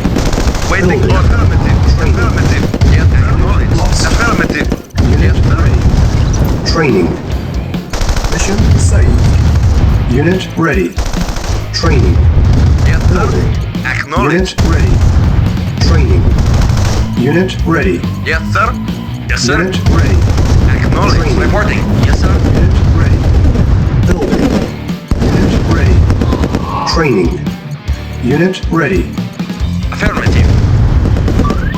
Waiting. Building. Affirmative. Affirmative. Yes, acknowledged. Lost. Affirmative. Unit Yes, sir. ready. Training. Mission saved. Unit ready. Training. Yes, sir. Building. Acknowledged. Unit ready. Training. Unit ready. Yes, sir. Yes, sir. Unit ready. Acknowledged. Training. Reporting. Yes, sir. Unit ready. Building. Unit ready. Training. Unit ready. Affirmative.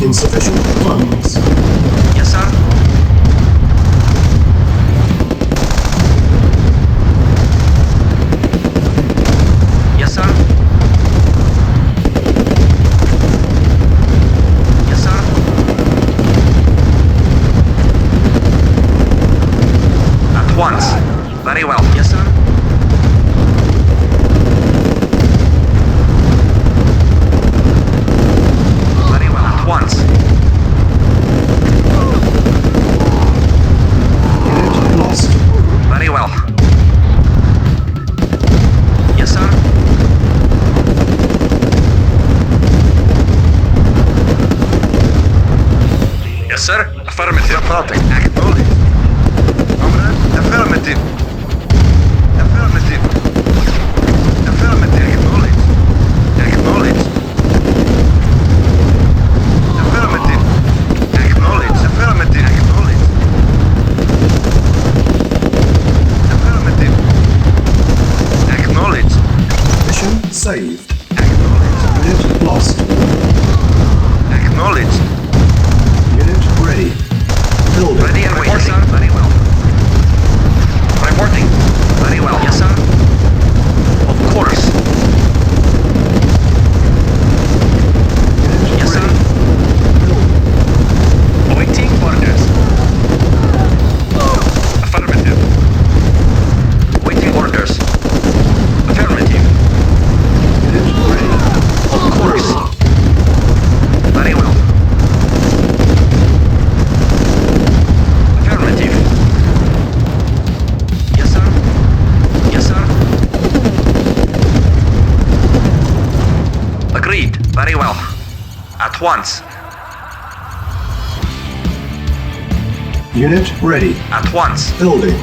Insufficient funds. Yes, sir. Yes, sir. Yes, sir. At once. Very well. Yes, sir. Very well. At once. Unit lost. Very well. Yes, sir. Yes, sir. Affirmative. Reporting. Acknowledged. Comrade, affirmative. Affirmative. Affirmative. Acknowledged. Acknowledged. Affirmative. Acknowledged. Affirmative. Acknowledged. Affirmative. Acknowledged. Mission saved. Acknowledged. Unit lost. Acknowledged. Unit ready. Building. Ready and waiting. Yes, sir. Very well. Reporting. Very well. Yes, sir. Of course. Unit Yes, sir. ready. Building. Awaiting orders. Affirmative. Waiting orders. Affirmative. Unit ready. Of course. Very well. Affirmative. Yes, sir. Yes, sir. Agreed. Very well. At once. Unit ready. At once. Building.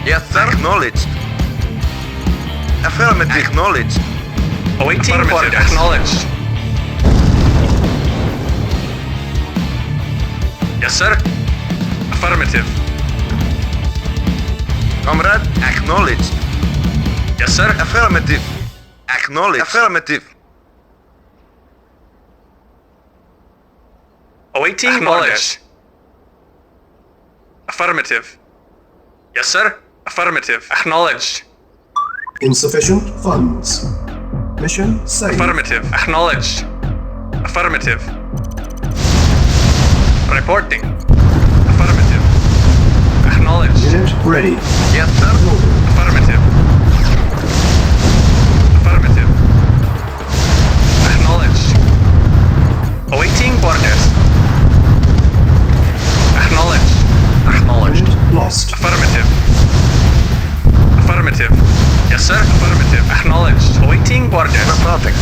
Yes, sir. Acknowledged. Affirmative. Acknowledged. Awaiting Affirmative. orders. Acknowledged. Yes, sir. Affirmative. Comrade, acknowledged. Yes, sir. Affirmative. Acknowledged. Affirmative. Awaiting orders. Affirmative. Yes, sir. Affirmative. Acknowledged. Insufficient funds. Mission saved. Affirmative. Acknowledged. Affirmative. Reporting. Affirmative. Acknowledged. Unit ready. Yes, sir. Building. Affirmative. Affirmative. Acknowledged. Awaiting orders. Acknowledged. Acknowledged. Unit lost. Affirmative. Affirmative. Yes, sir. Affirmative. Acknowledged. Awaiting orders. Reporting.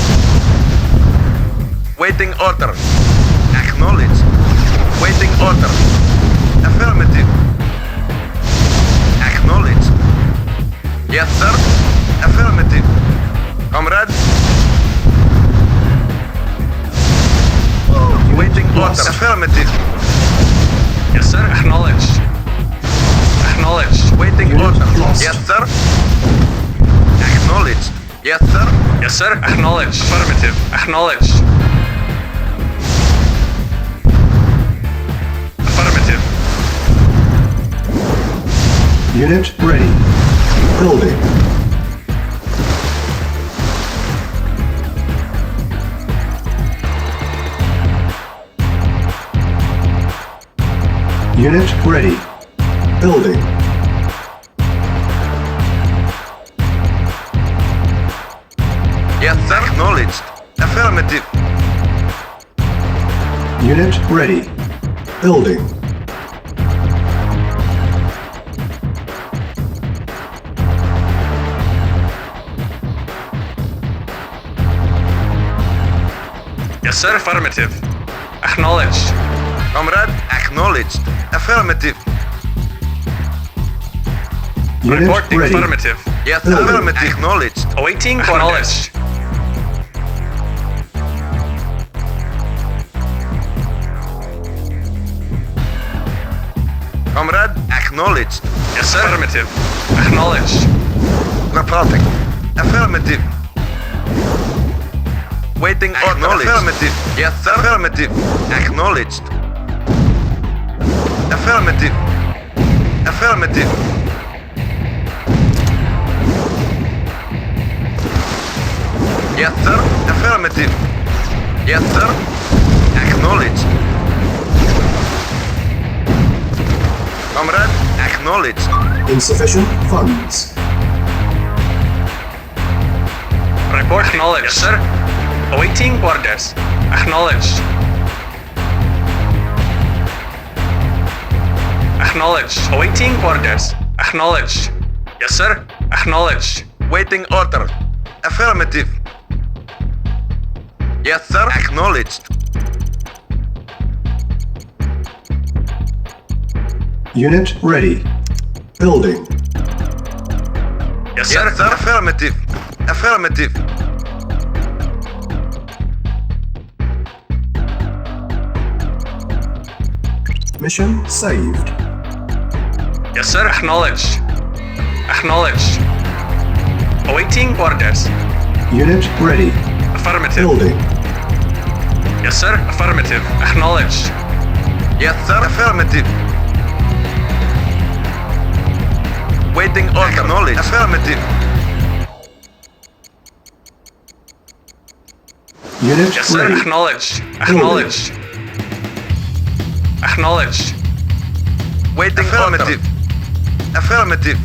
Waiting order. Acknowledged. Waiting order. Affirmative. Acknowledged. Yes, sir. Affirmative. Comrade. Waiting order. Affirmative. Yes, sir. Acknowledged. Acknowledged. Waiting Unit order. lost. Yes, sir. Acknowledged. Yes, sir. Yes, sir. Acknowledged. Affirmative. Acknowledged. Affirmative. Unit ready. Building. Unit ready. Building. Yes, sir. Acknowledged. Affirmative. Unit ready. Building. Yes, sir. Affirmative. Acknowledged. Comrade, acknowledged. Affirmative. Unit Reporting. ready. Affirmative. Yes, Building. affirmative. Acknowledged. Awaiting orders. Acknowledged. Yes, sir. Affirmative. Acknowledged. Reporting. Affirmative. Waiting order. Affirmative. Yes, sir. Affirmative. Acknowledged. Affirmative. Affirmative. Yes, sir. Affirmative. Yes, sir. Acknowledged. Comrade, acknowledged. Insufficient funds. Report acknowledged. Yes, sir. Awaiting orders. Acknowledged. Acknowledged. Awaiting orders. Acknowledged. Yes, sir. Acknowledged. Waiting order. Affirmative. Yes, sir. Acknowledged. Unit ready. Building. Yes, sir. Yes, sir. Affirmative. Affirmative. Mission saved. Yes, sir. Acknowledged. Acknowledged. Awaiting orders. Unit ready. Affirmative. Building. Yes, sir. Affirmative. Acknowledged. Yes, sir. Affirmative. Waiting order. Acknowledged. Affirmative. Unit Yes, sir. ready. Acknowledged. Acknowledged. Acknowledged. Waiting affirmative. Order. Affirmative.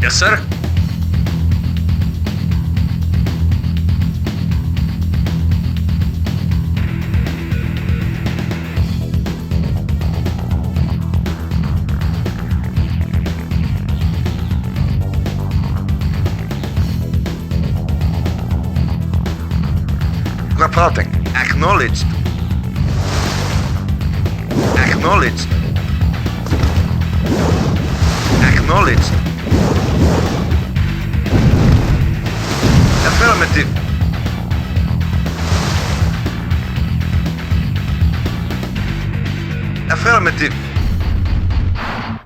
Yes, sir. Reporting. Acknowledged. Acknowledged. Acknowledged. Affirmative. Affirmative.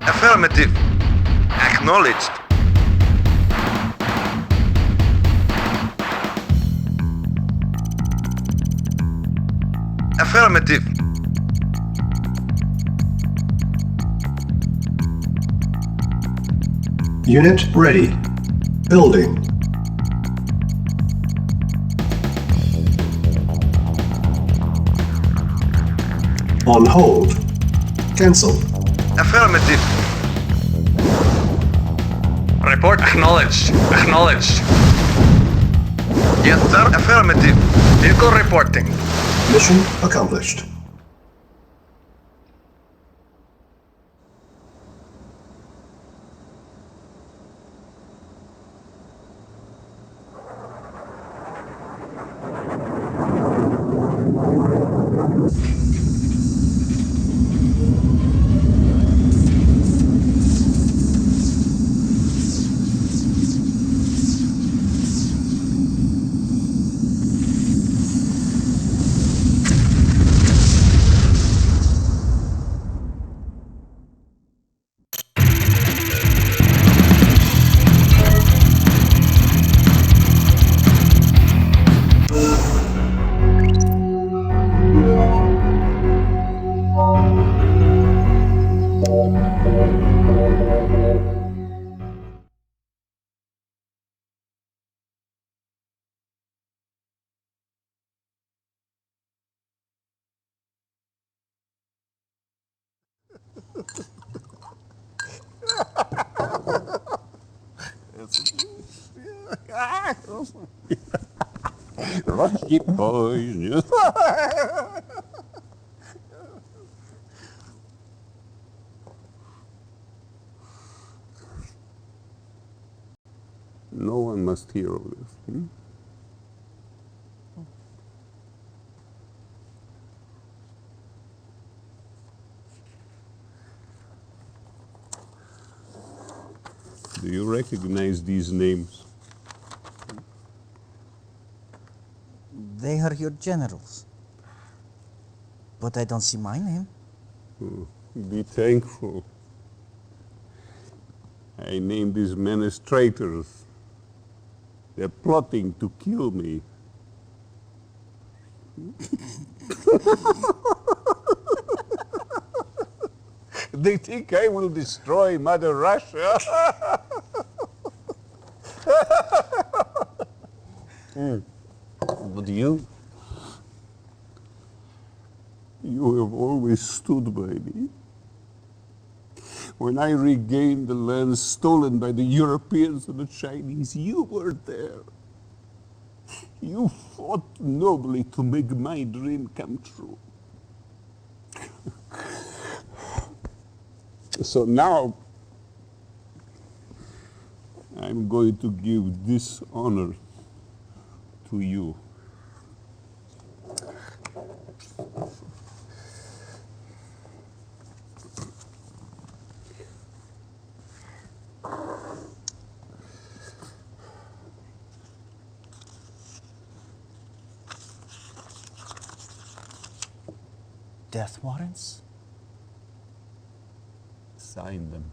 Affirmative. Acknowledged. Affirmative. Unit ready. Building. On hold. Cancel. Affirmative. Report acknowledged. Acknowledged. Yes, sir. Affirmative. Vehicle reporting. Mission accomplished. Rusty boys. No one must hear of this. Do you recognize these names? They are your generals. But I don't see my name. Be thankful. I named these men as traitors. They're plotting to kill me. They think I will destroy Mother Russia. But you have always stood by me. When I regained the lands stolen by the Europeans and the Chinese, you were there. You fought nobly to make my dream come true. So now, I'm going to give this honor to you. Death warrants? Sign them.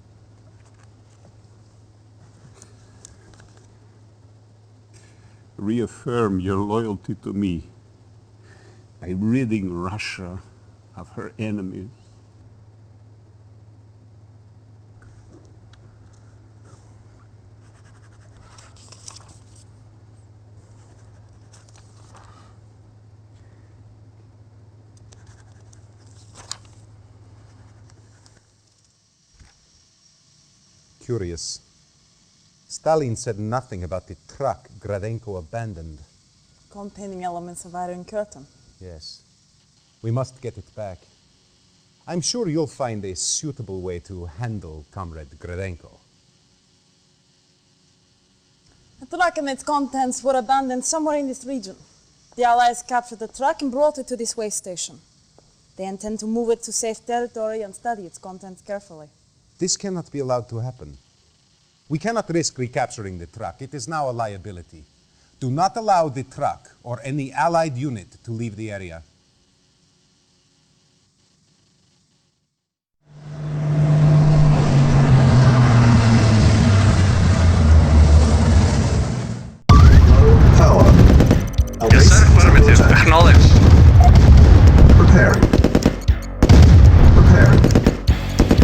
Reaffirm your loyalty to me by ridding Russia of her enemies. Curious. Stalin said nothing about the truck Gradenko abandoned. Containing elements of Iron Curtain. Yes. We must get it back. I'm sure you'll find a suitable way to handle Comrade Gradenko. The truck and its contents were abandoned somewhere in this region. The Allies captured the truck and brought it to this way station. They intend to move it to safe territory and study its contents carefully. This cannot be allowed to happen. We cannot risk recapturing the truck. It is now a liability. Do not allow the truck or any Allied unit to leave the area. Power. Yes, sir. Affirmative. Acknowledged. Preparing. Preparing.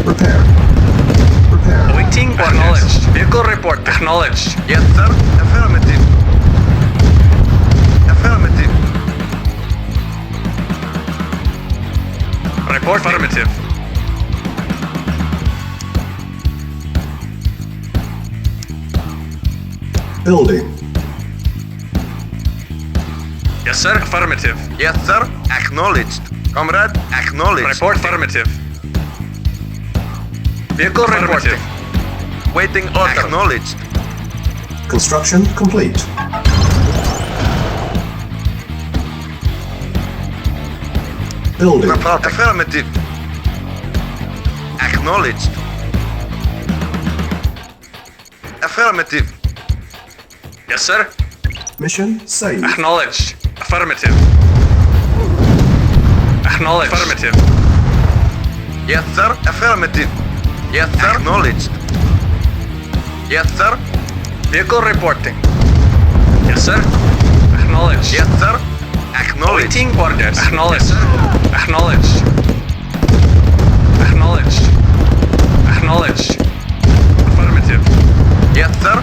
Preparing. Awaiting orders. Acknowledged. Vehicle report. Acknowledged. Yes, sir. Affirmative. Affirmative. Report. Affirmative. Building. Yes, sir. Affirmative. Yes, sir. Acknowledged. Comrade, acknowledged. Report. Affirmative. Vehicle reporting. Waiting order. Acknowledged. Construction complete. Building. Affirmative. Acknowledged. Affirmative. Yes, sir. Mission saved. Acknowledged. Affirmative. Acknowledged. Affirmative. Yes, sir. Affirmative. Yes, sir. Acknowledged. Yes, sir. Vehicle reporting. Yes, sir. Acknowledged. Yes, sir. Acknowledged. Awaiting orders. Acknowledged. Acknowledged. Acknowledged. Acknowledged. Affirmative. Yes, sir.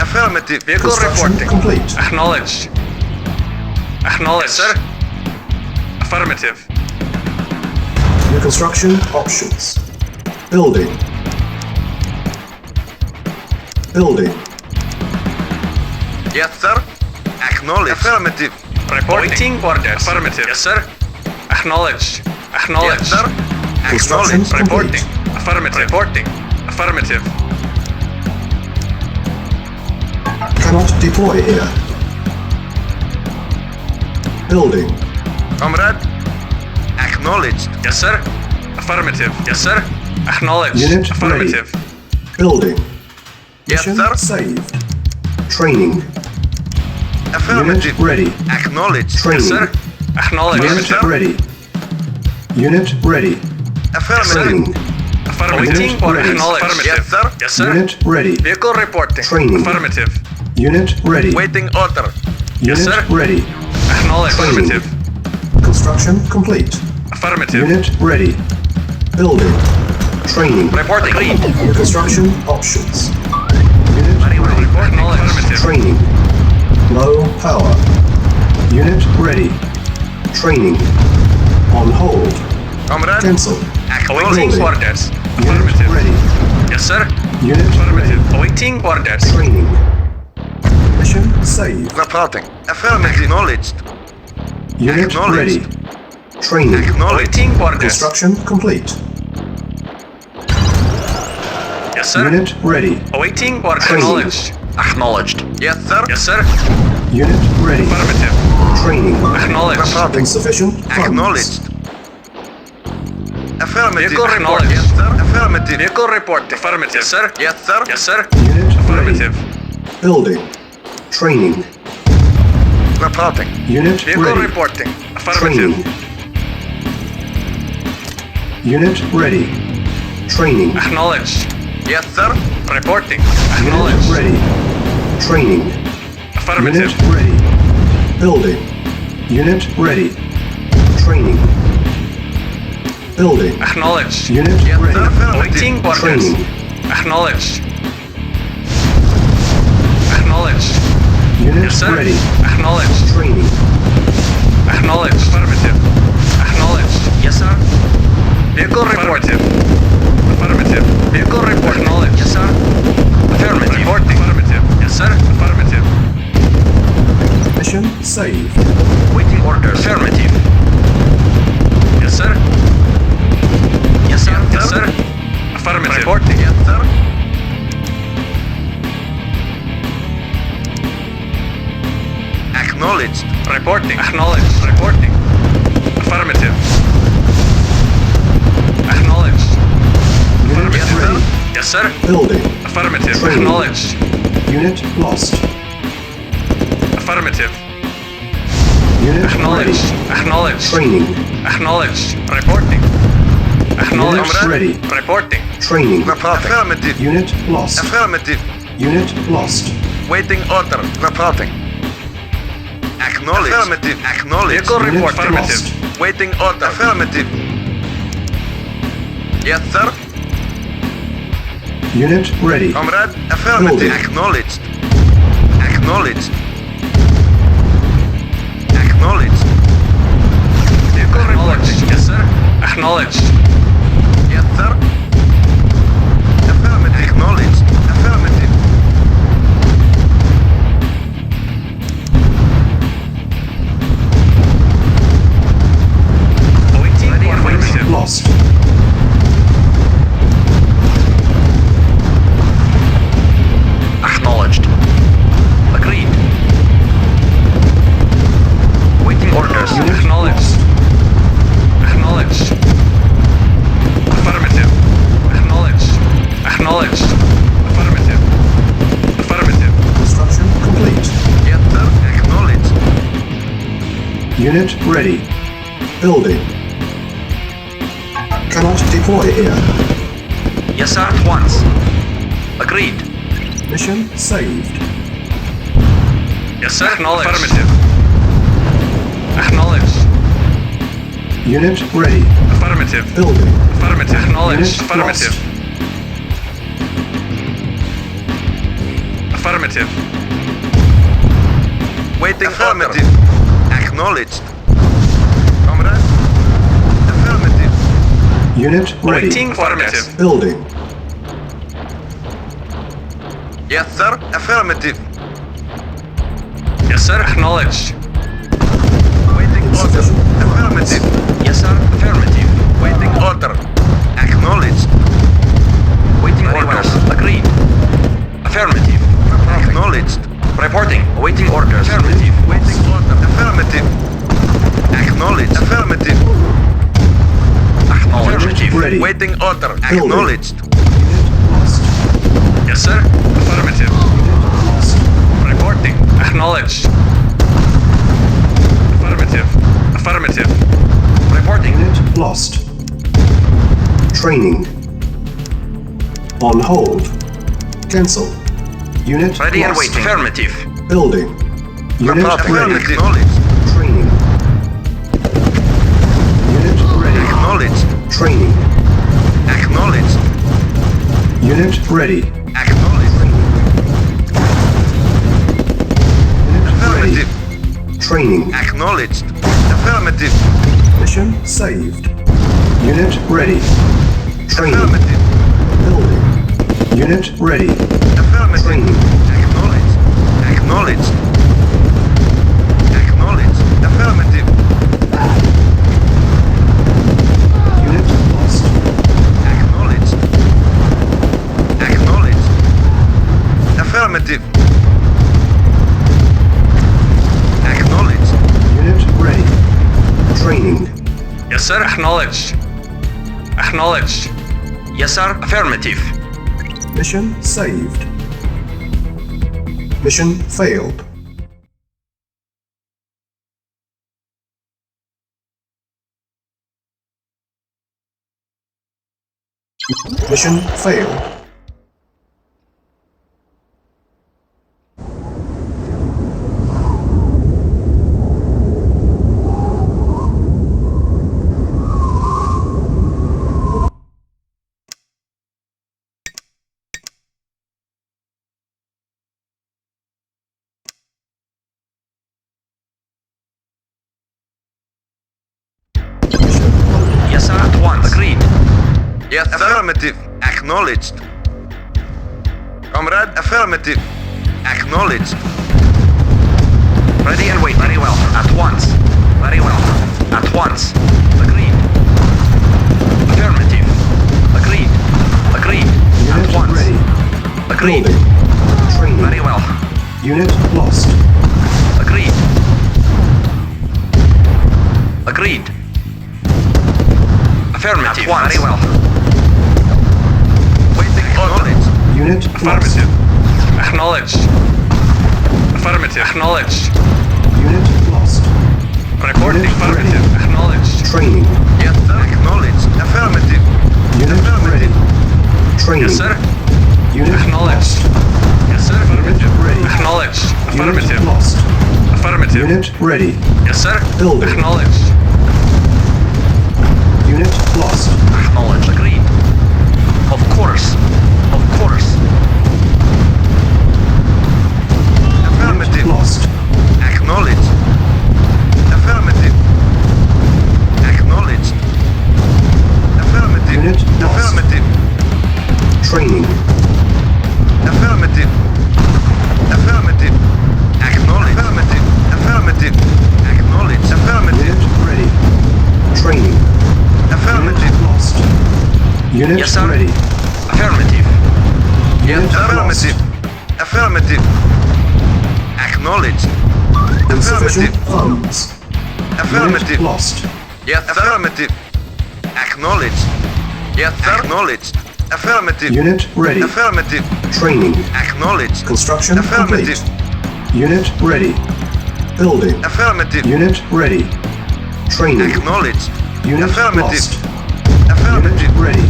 Affirmative. Vehicle Construction reporting. complete. Acknowledged. Acknowledged. Yes, sir. Affirmative. New construction options. Building. Building. Yes, sir. Acknowledged. Affirmative. Reporting orders. Affirmative. Yes, sir. Acknowledged. Acknowledged. Yes, sir. Construction Acknowledged. Reporting. complete. Affirmative. Reporting. Affirmative. Cannot deploy here. Building. Comrade, acknowledged. Yes, sir. Affirmative. Yes, sir. Acknowledged. Unit Affirmative. Building. Yes, Mission sir. saved. Training. Affirmative. Unit ready. Acknowledged. Training. Yes, sir. Acknowledged. Unit sir. ready. Unit ready. Affirmative. Affirmative. Unit ready. Acknowledged. Yes, sir. Yes, sir. Unit ready. Vehicle reporting. Training. Affirmative. Unit ready. Waiting order. Yes, Unit sir. ready. Acknowledged. Training. Affirmative. Construction complete. Affirmative. Unit ready. Building. Training. Reporting. Agreed. Construction options. Unit Very well. ready. Acknowledged. Affirmative. Training. Low power. Unit ready. Training. On hold. Comrade. Cancel. Awaiting Building. orders. Unit Affirmative. ready. Yes, sir. Unit Affirmative. ready. Awaiting orders. Training. Mission saved. Reporting. Affirmative. Acknowledged. Unit Acknowledged. ready. Training. Acknowledged. Awaiting orders. Construction complete. Yes, sir. Unit ready. Awaiting orders. Training. Acknowledged. Acknowledged. Yes, sir. Yes, sir. Unit ready. Affirmative. Training. Acknowledged. Reporting. Insufficient funds. Acknowledged. Affirmative. Vehicle Report. acknowledged. Yes, sir. Affirmative. Vehicle report. Affirmative. Yes, sir. Yes, sir. Yes, sir. Unit Affirmative. ready. Building. Training. Reporting. Unit Vehicle ready. reporting. Affirmative. Training. Unit ready. Training. Acknowledged. Yes, sir. Reporting. Unit Acknowledged. ready. Training. Affirmative. Unit ready. Building. Unit ready. Training. Building. Acknowledged. Unit Yes, ready. sir. Awaiting orders. Training. Acknowledged. Acknowledged. Unit Yes, sir. ready. Acknowledged. Training. Acknowledged. Affirmative. Acknowledged. Yes, sir. Vehicle reported. Affirmative. Vehicle report. Acknowledged. Yes, sir. Affirmative. Reporting. Affirmative. Yes, sir. Affirmative. Mission saved. Waiting orders. Affirmative. Yes, sir. Yes, sir. Yes, sir. Affirmative. Reporting. Yes, sir. Acknowledged. Reporting. Acknowledged. Reporting. Affirmative. Acknowledged. Unit Yes, sir. ready. Yes, sir. Building. Affirmative. Training. Acknowledged. Unit lost. Affirmative. Unit Acknowledged. ready. Acknowledged. Training. Acknowledged. Reporting. Acknowledged. Unit ready. Reporting. Training. Reporting. Affirmative. Unit lost. Affirmative. Unit lost. Waiting order. Reporting. Acknowledged. Affirmative. Acknowledged. Vehicle Unit report. Affirmative. lost. Waiting order. Affirmative. Yes, sir. Unit ready. Comrade. Affirmative. Building. Acknowledged. Acknowledged. Acknowledged. Vehicle acknowledged. Yes, sir. Acknowledged. Yes, sir. Affirmative. Acknowledged. Affirmative. Awaiting Ready. affirmative. Lost. Acknowledged. Agreed. Waiting orders. Unit Acknowledged. Acknowledged. Affirmative. Acknowledged. Acknowledged. Affirmative. Affirmative. Construction complete. Yes, sir. Acknowledged. Unit ready. Building. Cannot deploy here. Yes, sir. At once. Agreed. Mission saved. Yes, sir. Acknowledged. Affirmative. Acknowledged. Unit ready. Affirmative. Building. Affirmative. Acknowledged. Unit Affirmative. lost. Affirmative. Waiting affirmative. Acknowledged. Comrade. Affirmative. Unit ready. Waiting affirmative. Building. Yes, sir. Affirmative. Yes, sir. Acknowledged. Waiting order. Insufficient. Affirmative. Yes, sir. Affirmative. Waiting order. Acknowledged. Waiting orders. Agreed. Affirmative. Acknowledged. Reporting. Awaiting orders. Affirmative. Waiting order. Affirmative. Acknowledged. Affirmative. Acknowledged, Chief. Ready. Waiting order. Building. Acknowledged. Unit lost. Yes, sir. Affirmative. Unit lost. Reporting. Acknowledged. Affirmative. Affirmative. Reporting. Unit lost. Training. On hold. Cancel. Unit Ready and lost. waiting. Affirmative. Building. Unit ready. Acknowledged. Training. Unit ready. Acknowledged. Training. Acknowledged. Unit ready. Acknowledged. Unit ready. Affirmative. Training. Acknowledged. Affirmative. Mission saved. Unit ready. Training. Affirmative. Building. Unit ready. Affirmative. Training. Acknowledged. Acknowledged. Acknowledged. Affirmative. Unit lost. Acknowledged. Acknowledged. Affirmative. Acknowledged. Unit ready. Training. Yes, sir. Acknowledged. Acknowledged. Yes, sir. Affirmative. Mission saved. Mission failed. Mission failed. Yes, sir. At once. Agreed. Yes, affirmative. Acknowledged. Comrade, affirmative. Acknowledged. Ready and wait. Very well. At once. Very well. At once. Agreed. Affirmative. Agreed. Agreed. At Unit once. ready. Agreed. Building. Training. Very well. Unit lost. Agreed. Agreed. Affirmative. At once. Very well. Waiting. Acknowledged. Unit lost. Affirmative. Acknowledged. Affirmative. Acknowledged. Unit lost. Recording. Unit Affirmative. ready. Acknowledged. Training. Yes, sir. Acknowledged. Affirmative. Unit Affirmative. ready. Training. Yes, sir. Unit Acknowledged. Yes, sir. Affirmative. ready. Acknowledged. Unit Affirmative. lost. Affirmative. Unit ready. Yes, sir. Building. Acknowledged. Unit lost. Acknowledged. Agreed. Of course. Of course. Affirmative. Lost. Acknowledged. Affirmative. Acknowledged. Affirmative. Unit lost. Affirmative. Training. Affirmative. Affirmative. Acknowledged. Affirmative. Affirmative. Acknowledged. Affirmative. Unit ready. Training. Affirmative. Unit lost. Unit Yes, sir. ready. Affirmative. Yes, Unit affirmative. lost. Affirmative. Acknowledged. Insufficient Affirmative. funds. Affirmative. Unit lost. Yes, affirmative. Acknowledged. Yes, sir. Acknowledged. Affirmative. Unit ready. Affirmative. Training. Acknowledged. Construction Affirmative. complete. Unit ready. Building. Affirmative. Unit ready. Training. Acknowledged. Unit Affirmative. lost. Affirmative. Unit ready.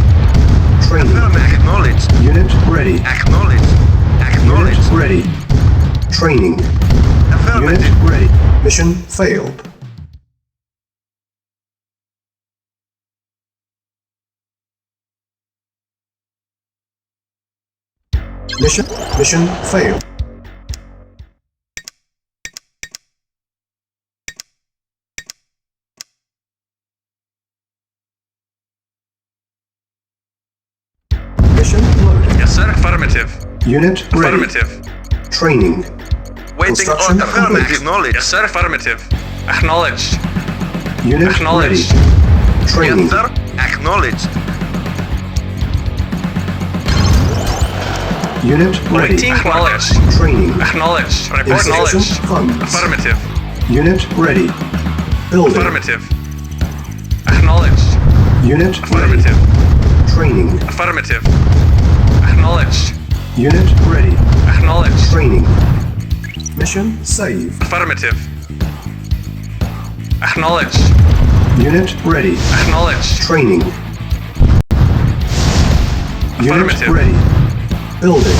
Training. Affirmative. Acknowledged. Unit ready. Acknowledged. Unit Acknowledged. ready. Training. Unit Affirmative. ready. Mission failed. Mission failed. Mission loaded. Yes, sir. Affirmative. Unit ready. Affirmative. Training. Waiting Construction on affirmative. complete. Acknowledged. Yes, sir. Affirmative. Acknowledged. Unit Acknowledged. ready. Training. Yes, sir. Acknowledged. Unit ready. Waiting. Acknowledged. Training. Acknowledged. Report Insufficient acknowledged. funds. Affirmative. Unit ready. Building. Affirmative. Acknowledged. Unit ready. Affirmative. Training. Affirmative. Acknowledged. Unit ready. Acknowledged. Training. Mission saved. Affirmative. Acknowledged. Unit ready. Acknowledged. Training. Unit Affirmative. ready. Building.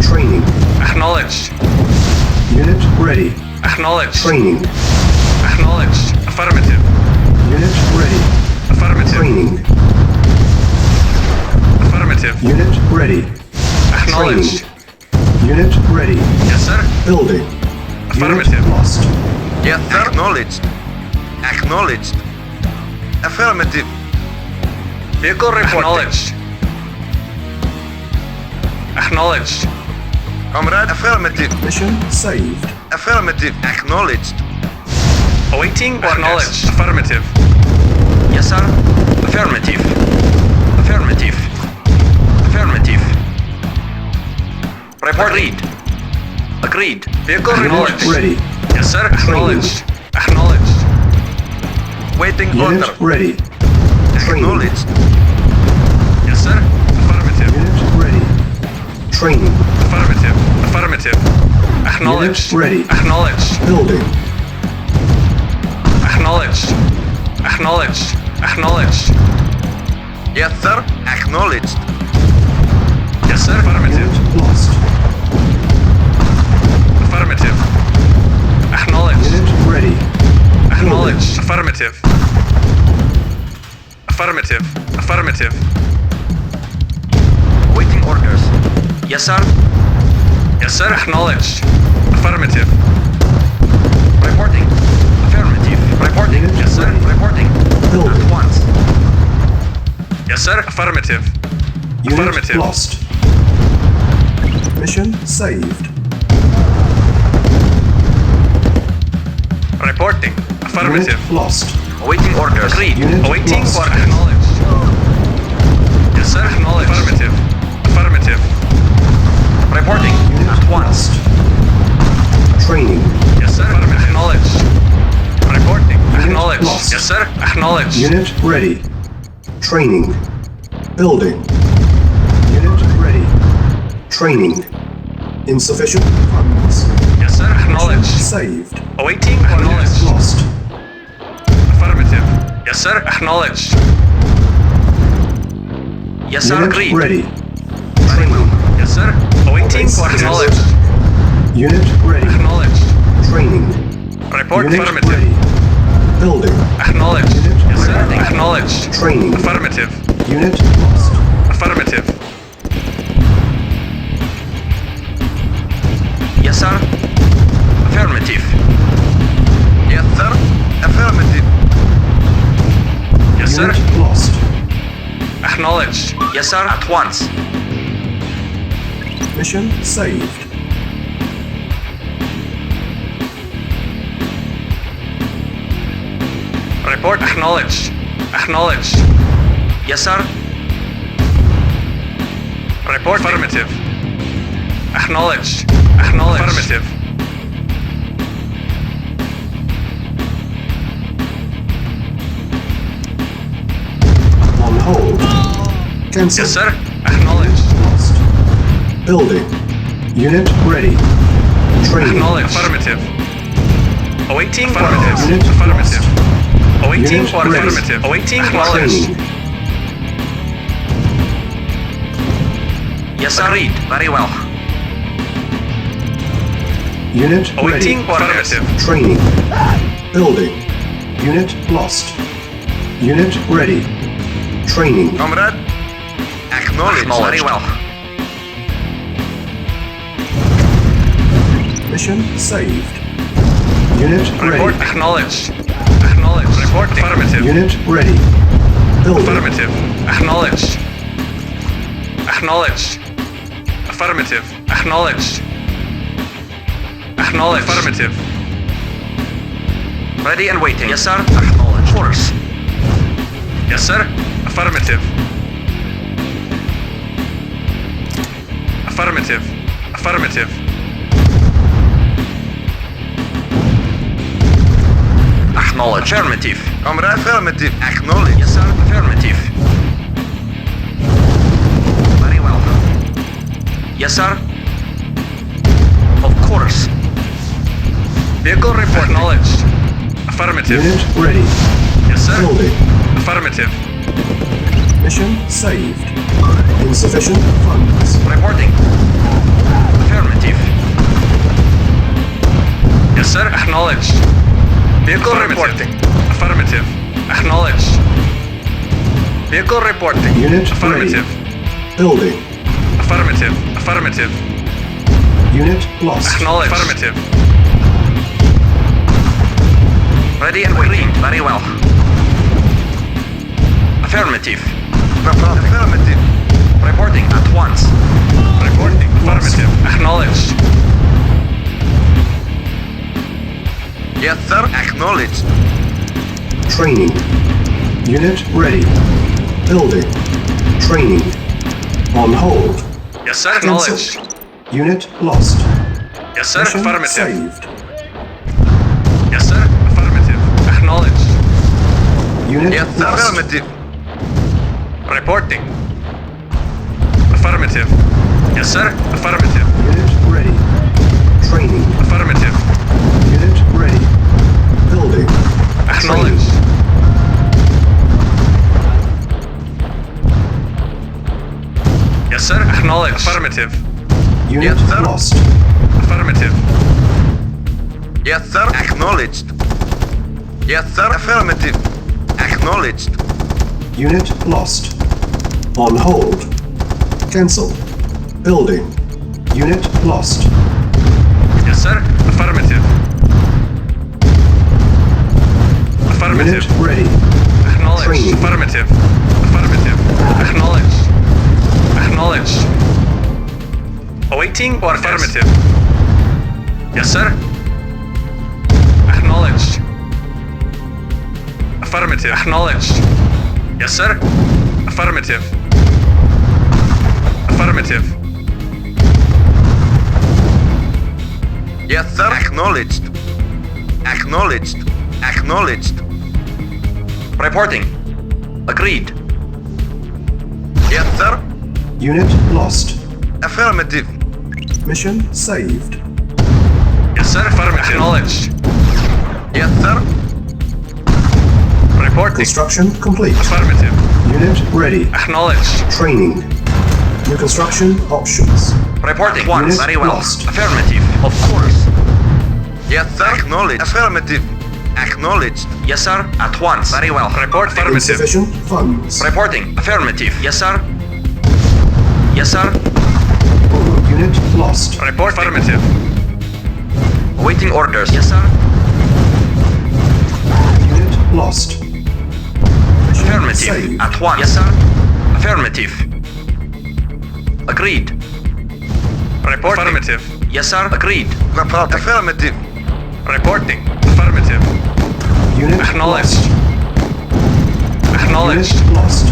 Training. Acknowledged. Unit ready. Acknowledged. Training. Acknowledged. Affirmative. Unit ready. Affirmative. Training. Affirmative. Unit ready. Acknowledged. Unit ready. Yes, sir. Building. Affirmative. Unit lost. Yes, sir. Acknowledged. Acknowledged. Affirmative. Vehicle reporting. Acknowledged. Acknowledged. Comrade, affirmative. Mission saved. Affirmative. Acknowledged. Awaiting orders. Acknowledged. Affirmative. Yes, sir. Affirmative. Affirmative. Affirmative. Report. Agreed. Vehicle Unit acknowledged. ready. Yes, sir. Acknowledged. Acknowledged. Waiting Unit order. ready. Training. Acknowledged. Yes, sir. Affirmative. Unit ready. Training. Affirmative. Affirmative. Acknowledged. Unit ready. Acknowledged. Building. Acknowledged. Acknowledged. Acknowledged. Yes, sir. Acknowledged. Yes, sir. Affirmative. Unit lost. Affirmative. Acknowledged. Unit ready. Acknowledged. Affirmative. Affirmative. Affirmative. Waiting orders. Yes, sir. Yes, sir. Acknowledged. Affirmative. Reporting. Affirmative. Reporting. Unit Yes, sir. ready. Reporting. Building. At once. Yes, sir. Affirmative. Unit Affirmative. lost. Mission saved. Reporting. Affirmative. Unit lost. Awaiting orders. Agreed. Unit Awaiting lost. for acknowledged. Yes, sir. Acknowledged. Affirmative. Affirmative. Reporting. Unit At once. lost. Training. Yes, sir. Affirmative. Acknowledged. Reporting. Unit Acknowledged. lost. Yes, sir. Acknowledged. Unit ready. Training. Building. Unit ready. Training. Insufficient funds. Yes, sir. Mission Acknowledged. saved. Awaiting. Unit Acknowledged. lost. Affirmative. Yes, sir. Acknowledged. Yes, sir. Unit Agreed. ready. Training. Yes, sir. Awaiting Base for test. acknowledged. Unit ready. Acknowledged. Training. Report. Unit Affirmative. ready. Building. Acknowledged. Unit Yes, sir. ready. Acknowledged. Training. Affirmative. Unit lost. Affirmative. Yes, sir. Affirmative. Yes, sir. Affirmative. Yes, sir. Unit lost. Acknowledged. Yes, sir. At once. Mission saved. Report. Acknowledged. Acknowledged. Yes, sir. Report. Affirmative. Acknowledged. Acknowledged. Affirmative. On hold. Cancel. Yes, sir. Acknowledged. Lost. Building. Unit ready. Training. Acknowledged. Affirmative. Awaiting Unit affirmative. Affirmative. Awaiting Unit for ready. affirmative. Awaiting acknowledged. Training. Yes, sir. Agreed. Very well. Unit Awaiting ready. for affirmative. Training. Building. Unit lost. Unit ready. Training. Comrade. Acknowledged. Very well. Mission saved. Unit Report ready. acknowledged. Acknowledged. Report affirmative. Unit ready. Building. Affirmative. Acknowledged. Acknowledged. Affirmative. Acknowledged. Acknowledged. Affirmative. Ready and waiting. Yes, sir. Acknowledged. Of course. Yes, sir. Affirmative. Affirmative. Affirmative. Acknowledge. Affirmative. Comrade. Affirmative. Acknowledged. Yes, sir. Affirmative. Very well. Yes, sir. Of course. Vehicle report. Acknowledged. Affirmative. Unit ready. Yes, sir. Building. Affirmative. Mission saved. Insufficient funds. Reporting. Affirmative. Yes, sir. Acknowledged. Vehicle reporting. Affirmative. Acknowledged. Vehicle reporting. Unit Affirmative. ready. Building. Affirmative. Affirmative. Unit lost. Acknowledged. Affirmative. Ready and waiting. Very well. Affirmative. Affirmative. Reporting at once. Reporting. Affirmative. Acknowledged. Yes, sir. Acknowledged. Training. Unit ready. Building. Training. On hold. Yes, sir. Cancelled. Acknowledged. Unit lost. Yes, sir. Mission Affirmative. saved. Yes, sir. Affirmative. Acknowledged. Unit Yes, sir. lost. Affirmative. Reporting. Affirmative. Yes, sir. Affirmative. Unit ready. Training. Affirmative. Unit ready. Building. Acknowledged. Yes, sir. Acknowledged. Affirmative. Unit Yes, sir. lost. Affirmative. Yes, sir. Acknowledged. Yes, sir. Affirmative. Acknowledged. Unit lost. On hold. Cancel. Building. Unit lost. Yes, sir. Affirmative. Affirmative. Unit ready. Acknowledged. Training. Affirmative. Affirmative. Acknowledged. Acknowledged. Awaiting or affirmative. Yes, sir. Acknowledged. Affirmative. Acknowledged. Yes, sir. Affirmative. Affirmative. Yes, sir. Acknowledged. Acknowledged. Acknowledged. Reporting. Agreed. Yes, sir. Unit lost. Affirmative. Mission saved. Yes, sir. Affirmative. Acknowledged. Yes, sir. Reporting. Construction complete. Affirmative. Unit ready. Acknowledged. Training. New construction options. Reporting. Once. Unit Very well. lost. Affirmative. Of course. Yes, sir. Acknowledged. Affirmative. Acknowledged. Yes, sir. At once. Very well. Report. Affirmative. Insufficient funds. Reporting. Affirmative. Yes, sir. Yes, sir. Unit lost. Report. Affirmative. Awaiting orders. Yes, sir. Unit lost. Mission Affirmative. saved. At once. Yes, sir. Affirmative. Agreed. Report. Affirmative. Yes, sir. Agreed. Affirmative. Reporting. Affirmative. Unit Acknowledged. lost. Acknowledged. Unit lost.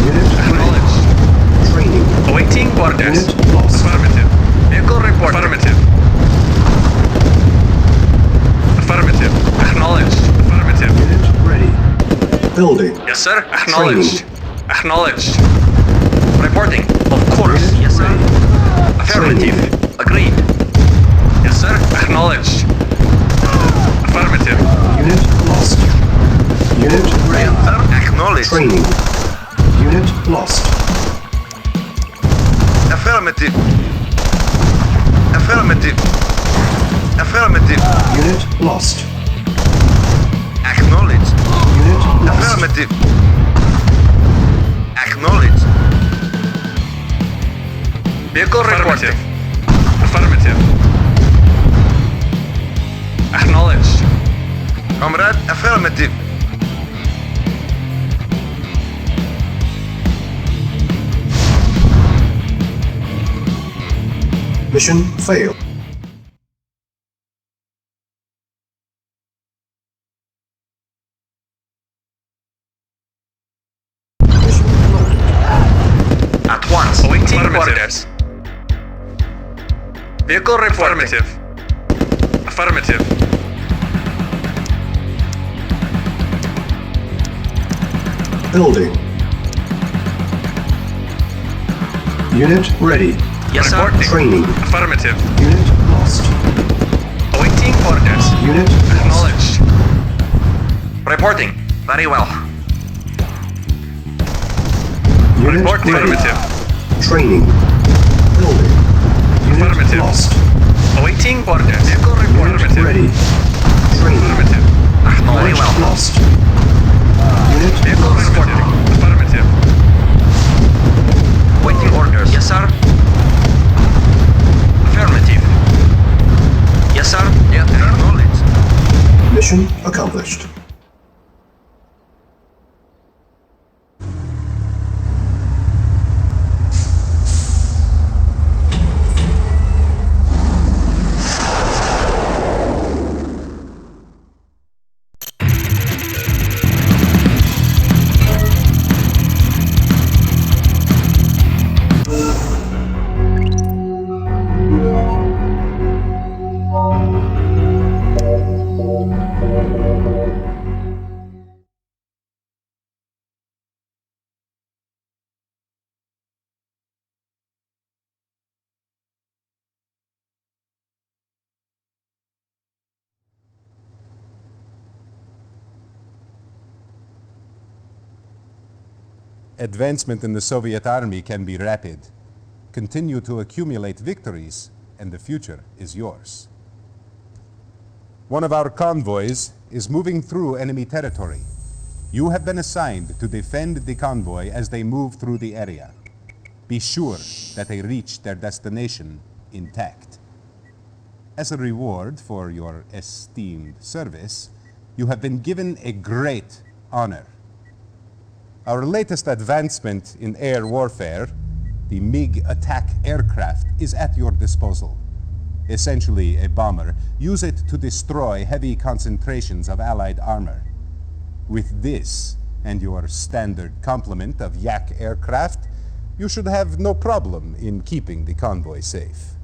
Unit ready. Acknowledged. Training. Awaiting orders. Unit lost. Affirmative. Vehicle report. Affirmative. Affirmative. Acknowledged. Affirmative. Unit ready. Building. Yes, sir. Acknowledged. Acknowledged. Reporting. Of course. Unit Yes, sir. ready. Affirmative. Agreed. Yes, sir. Acknowledged. Affirmative. Unit lost. Unit ready. Yes, sir. Acknowledged. Training. Unit lost. Affirmative. Affirmative. Affirmative. Unit lost. Acknowledged. Unit lost. Affirmative. Acknowledged. Vehicle reporting. Affirmative. Acknowledged. Comrade, affirmative. Mission failed. Mission failed. At once. Awaiting orders. Vehicle reporting. Affirmative. Building. Unit ready. Yes, sir. Training. Affirmative. Unit lost. Awaiting orders. Unit lost. Acknowledged. Reporting. Very well. Unit Reporting. ready. Affirmative. Training. Building. Unit Affirmative. lost. Awaiting orders. Vehicle Unit reporting. ready. Training. Affirmative. Very Unit well. lost. Unit Vehicle lost. reporting. Affirmative. Waiting orders. Yes, sir. Affirmative. Yes, sir. Yes, acknowledged. Mission accomplished. Advancement in the Soviet army can be rapid. Continue to accumulate victories, and the future is yours. One of our convoys is moving through enemy territory. You have been assigned to defend the convoy as they move through the area. Be sure that they reach their destination intact. As a reward for your esteemed service, you have been given a great honor. Our latest advancement in air warfare, the MiG attack aircraft, is at your disposal. Essentially a bomber. Use it to destroy heavy concentrations of Allied armor. With this and your standard complement of Yak aircraft, you should have no problem in keeping the convoy safe.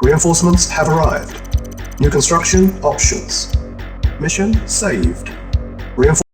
Reinforcements have arrived. New construction options. Mission saved. Reinforcements